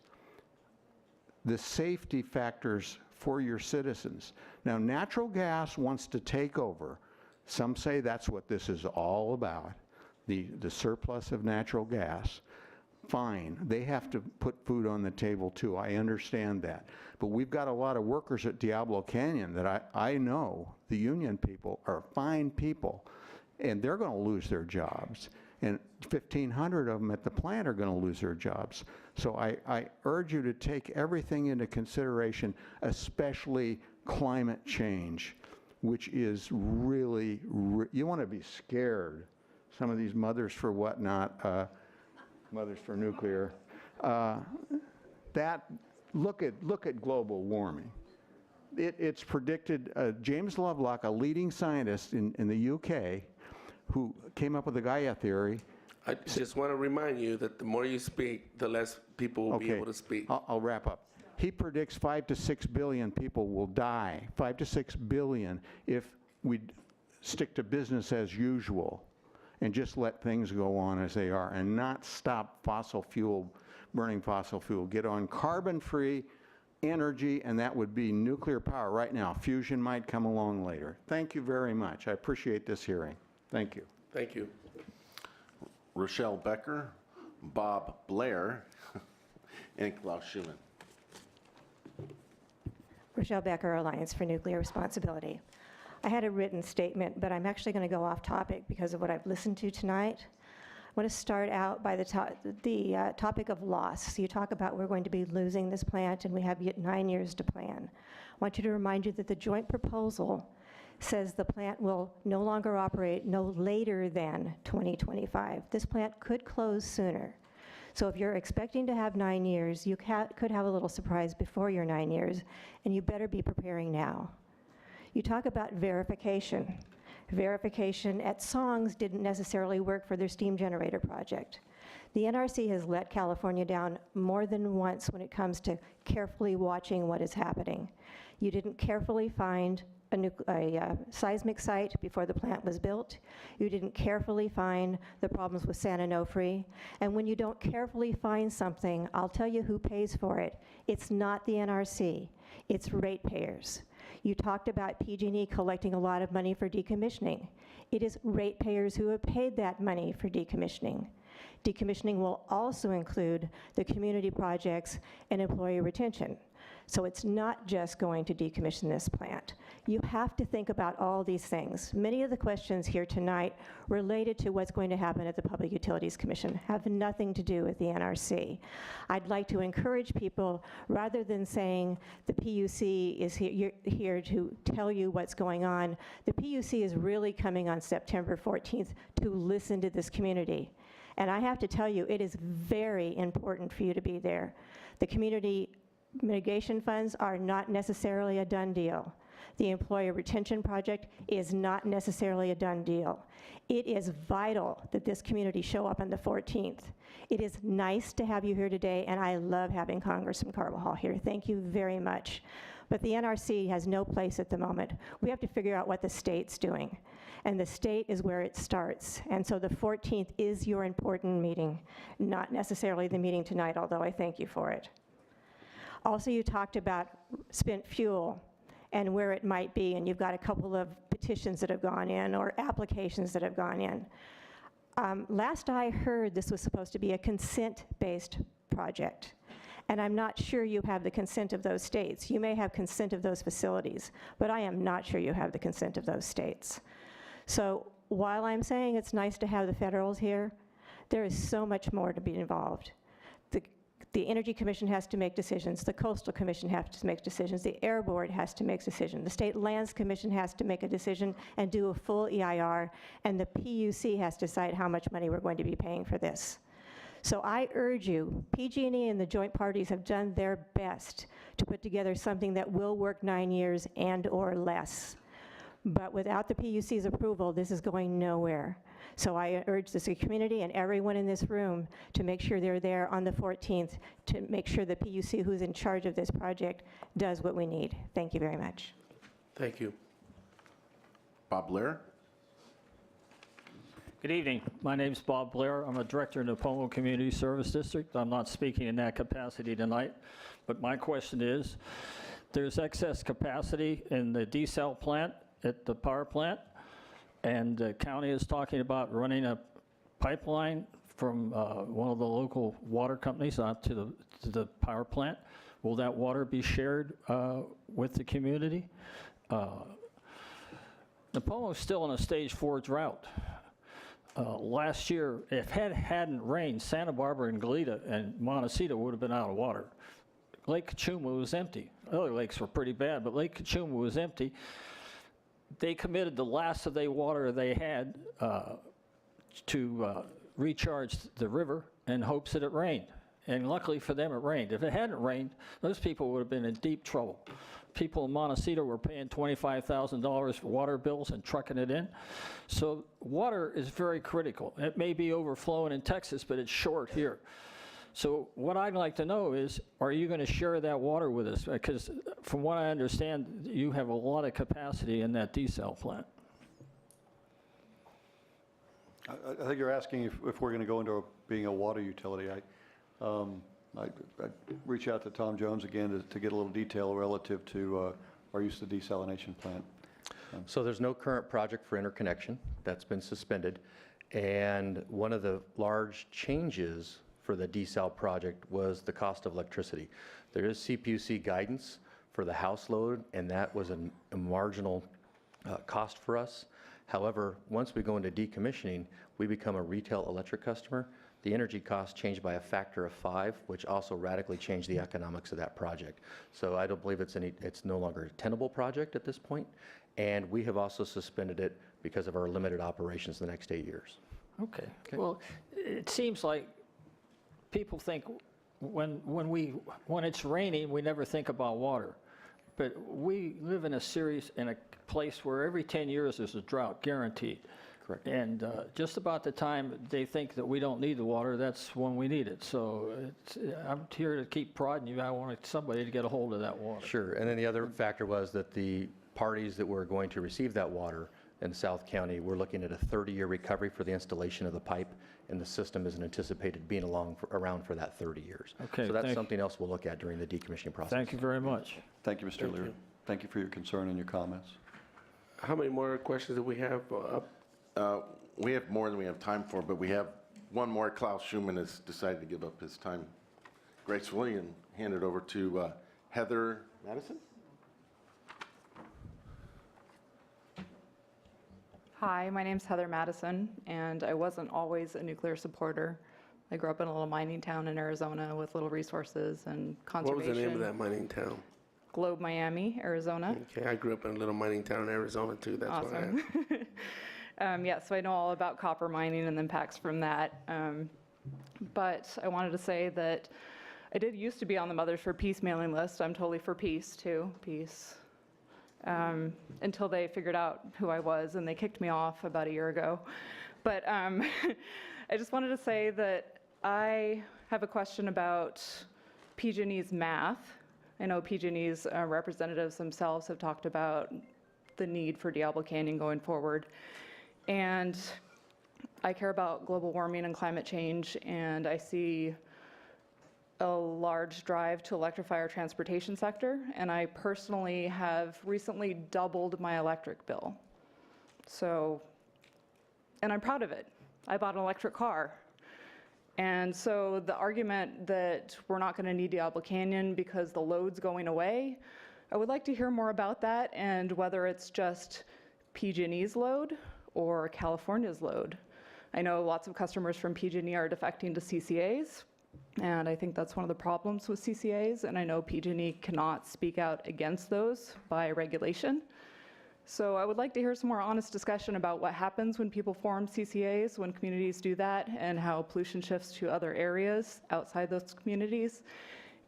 the safety factors for your citizens. Now, natural gas wants to take over. Some say that's what this is all about, the surplus of natural gas. Fine, they have to put food on the table too, I understand that. But we've got a lot of workers at Diablo Canyon that I know, the union people are fine people, and they're going to lose their jobs. And 1,500 of them at the plant are going to lose their jobs. So I urge you to take everything into consideration, especially climate change, which is really, you want to be scared. Some of these mothers for whatnot, mothers for nuclear, look at global warming. It's predicted, James Lovelock, a leading scientist in the UK, who came up with the Gaia theory. I just want to remind you that the more you speak, the less people will be able to speak. I'll wrap up. He predicts 5 to 6 billion people will die, 5 to 6 billion, if we stick to business as usual and just let things go on as they are and not stop burning fossil fuel. Get on carbon-free energy, and that would be nuclear power right now. Fusion might come along later. Thank you very much. I appreciate this hearing. Thank you. Thank you. Rochelle Becker, Bob Blair, and Klaus Schumann. Rochelle Becker, Alliance for Nuclear Responsibility. I had a written statement, but I'm actually going to go off topic because of what I've listened to tonight. I want to start out by the topic of loss. You talk about we're going to be losing this plant and we have yet 9 years to plan. I want you to remind you that the joint proposal says the plant will no longer operate no later than 2025. This plant could close sooner. So if you're expecting to have 9 years, you could have a little surprise before your 9 years, and you better be preparing now. You talk about verification. Verification at Songs didn't necessarily work for their steam generator project. The NRC has let California down more than once when it comes to carefully watching what is happening. You didn't carefully find a seismic site before the plant was built. You didn't carefully find the problems with San Onofre. And when you don't carefully find something, I'll tell you who pays for it. It's not the NRC, it's ratepayers. You talked about PG&E collecting a lot of money for decommissioning. It is ratepayers who have paid that money for decommissioning. Decommissioning will also include the community projects and employee retention. So it's not just going to decommission this plant. You have to think about all these things. Many of the questions here tonight related to what's going to happen at the Public Utilities Commission have nothing to do with the NRC. I'd like to encourage people, rather than saying the PUC is here to tell you what's going on, the PUC is really coming on September 14th to listen to this community. And I have to tell you, it is very important for you to be there. The community mitigation funds are not necessarily a done deal. The employee retention project is not necessarily a done deal. It is vital that this community show up on the 14th. It is nice to have you here today, and I love having Congressman Carbajal here. Thank you very much. But the NRC has no place at the moment. We have to figure out what the state's doing. And the state is where it starts. And so the 14th is your important meeting, not necessarily the meeting tonight, although I thank you for it. Also, you talked about spent fuel and where it might be, and you've got a couple of petitions that have gone in or applications that have gone in. Last I heard, this was supposed to be a consent-based project, and I'm not sure you have the consent of those states. You may have consent of those facilities, but I am not sure you have the consent of those states. So while I'm saying it's nice to have the federals here, there is so much more to be involved. The Energy Commission has to make decisions. The Coastal Commission has to make decisions. The Air Board has to make decisions. The State Lands Commission has to make a decision and do a full EIR, and the PUC has to decide how much money we're going to be paying for this. So I urge you, PG&E and the joint parties have done their best to put together something that will work 9 years and or less. But without the PUC's approval, this is going nowhere. So I urge the community and everyone in this room to make sure they're there on the 14th to make sure the PUC, who's in charge of this project, does what we need. Thank you very much. Thank you. Bob Blair. Good evening. My name's Bob Blair. I'm a director in the Pomo Community Service District. I'm not speaking in that capacity tonight, but my question is, there's excess capacity in the desal plant at the power plant, and the county is talking about running a pipeline from one of the local water companies out to the power plant. Will that water be shared with the community? Napomo is still in a stage 4 drought. Last year, if it hadn't rained, Santa Barbara and Goleta and Montecito would have been out of water. Lake Cachuma was empty. Other lakes were pretty bad, but Lake Cachuma was empty. They committed the last of the water they had to recharge the river in hopes that it rained. And luckily for them, it rained. If it hadn't rained, those people would have been in deep trouble. people in Montecito were paying $25,000 for water bills and trucking it in. So water is very critical. It may be overflowing in Texas, but it's short here. So what I'd like to know is, are you going to share that water with us? Because from what I understand, you have a lot of capacity in that desal plant. I think you're asking if we're going to go into being a water utility. I'd reach out to Tom Jones again to get a little detail relative to our use of the desalination plant. So there's no current project for interconnection. That's been suspended. And one of the large changes for the desal project was the cost of electricity. There is CPUC guidance for the house load, and that was a marginal cost for us. However, once we go into decommissioning, we become a retail electric customer. The energy costs changed by a factor of 5, which also radically changed the economics of that project. So I don't believe it's no longer a tenable project at this point, and we have also suspended it because of our limited operations the next 8 years. Okay. Well, it seems like people think when it's raining, we never think about water. But we live in a place where every 10 years there's a drought, guaranteed. Correct. And just about the time they think that we don't need the water, that's when we need it. So I'm here to keep prodding you. I want somebody to get a hold of that water. Sure. And then the other factor was that the parties that were going to receive that water in South County, we're looking at a 30-year recovery for the installation of the pipe, and the system isn't anticipated being around for that 30 years. Okay, so that's something else we'll look at during the decommissioning process. Thank you very much. Thank you, Mr. Lear. Thank you for your concern and your comments. How many more questions do we have? We have more than we have time for, but we have one more. Klaus Schumann has decided to give up his time gracefully and hand it over to Heather Madison. Hi, my name's Heather Madison, and I wasn't always a nuclear supporter. I grew up in a little mining town in Arizona with little resources and conservation. What was the name of that mining town? Globe, Miami, Arizona. Okay, I grew up in a little mining town in Arizona too. That's Awesome. why I asked. Yeah, so I know all about copper mining and the impacts from that. But I wanted to say that I did used to be on the Mothers for Peace mailing list. I'm totally for peace too, peace. Until they figured out who I was and they kicked me off about a year ago. But I just wanted to say that I have a question about PG&E's math. I know PG&E's representatives themselves have talked about the need for Diablo Canyon going forward. And I care about global warming and climate change, and I see a large drive to electrify our transportation sector, and I personally have recently doubled my electric bill. So, and I'm proud of it. I bought an electric car. And so the argument that we're not going to need Diablo Canyon because the load's going away, I would like to hear more about that and whether it's just PG&E's load or California's load. I know lots of customers from PG&E are defecting to CCAs, and I think that's one of the problems with CCAs, and I know PG&E cannot speak out against those by regulation. So I would like to hear some more honest discussion about what happens when people form CCAs, when communities do that, and how pollution shifts to other areas outside those communities,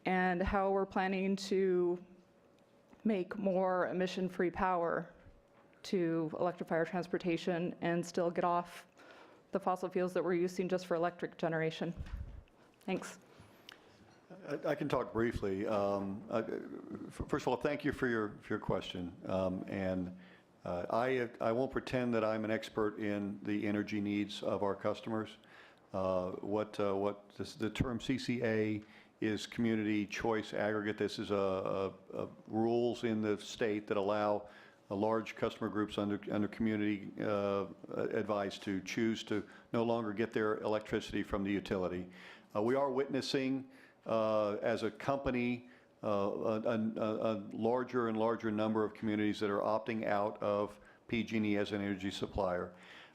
and how we're planning to make more emission-free power to electrify our transportation and still get off the fossil fuels that we're using just for electric generation. Thanks. I can talk briefly. First of all, thank you for your question. I won't pretend that I'm an expert in the energy needs of our customers. The term CCA is community choice aggregate. This is rules in the state that allow large customer groups under community advice to choose to no longer get their electricity from the utility. We are witnessing, as a company, a larger and larger number of communities that are opting out of PG&E as an energy supplier.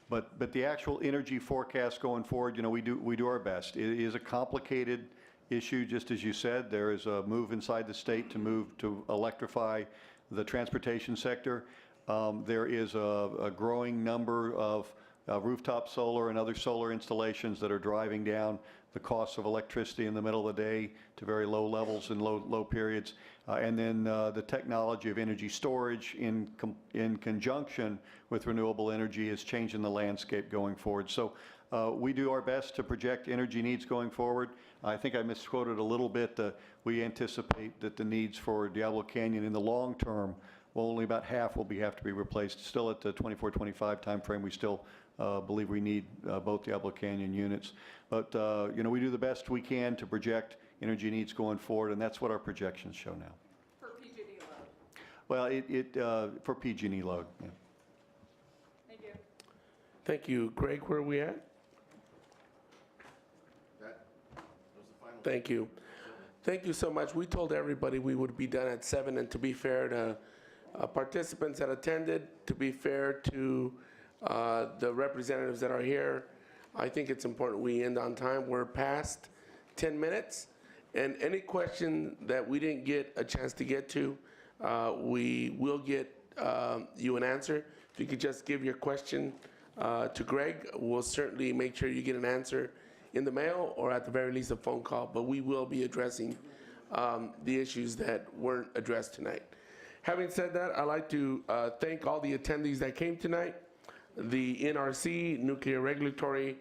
But the actual energy forecast going forward, we do our best. It is a complicated issue, just as you said. There is a move inside the state to move to electrify the transportation sector. There is a growing number of rooftop solar and other solar installations that are driving down the cost of electricity in the middle of the day to very low levels and low periods. And then the technology of energy storage in conjunction with renewable energy is changing the landscape going forward. So we do our best to project energy needs going forward. I think I misquoted a little bit. We anticipate that the needs for Diablo Canyon in the long term, well, only about half will have to be replaced. Still at the 24-25 timeframe, we still believe we need both Diablo Canyon units. But you know, we do the best we can to project energy needs going forward, and that's what our projections show now. For PG&E load. Well, for PG&E load. Yeah. Thank you. Thank you. Greg, where are we at? Thank you. Thank you so much. We told everybody we would be done at 7, and to be fair to participants that attended, to be fair to the representatives that are here, I think it's important we end on time. We're past 10 minutes, and any question that we didn't get a chance to get to, we will get you an answer. If you could just give your question to Greg, we'll certainly make sure you get an answer in the mail or at the very least a phone call, but we will be addressing the issues that weren't addressed tonight. Having said that, I'd like to thank all the attendees that came tonight, the NRC, Nuclear Regulatory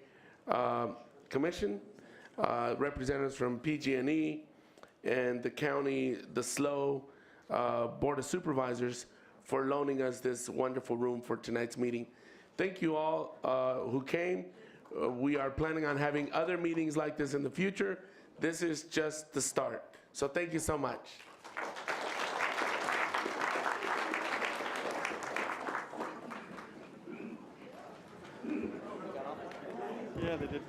Commission, representatives from PG&E, and the county, the SLO Board of Supervisors for loaning us this wonderful room for tonight's meeting. Thank you all who came. We are planning on having other meetings like this in the future. This is just the start. So thank you so much. Yeah, they did.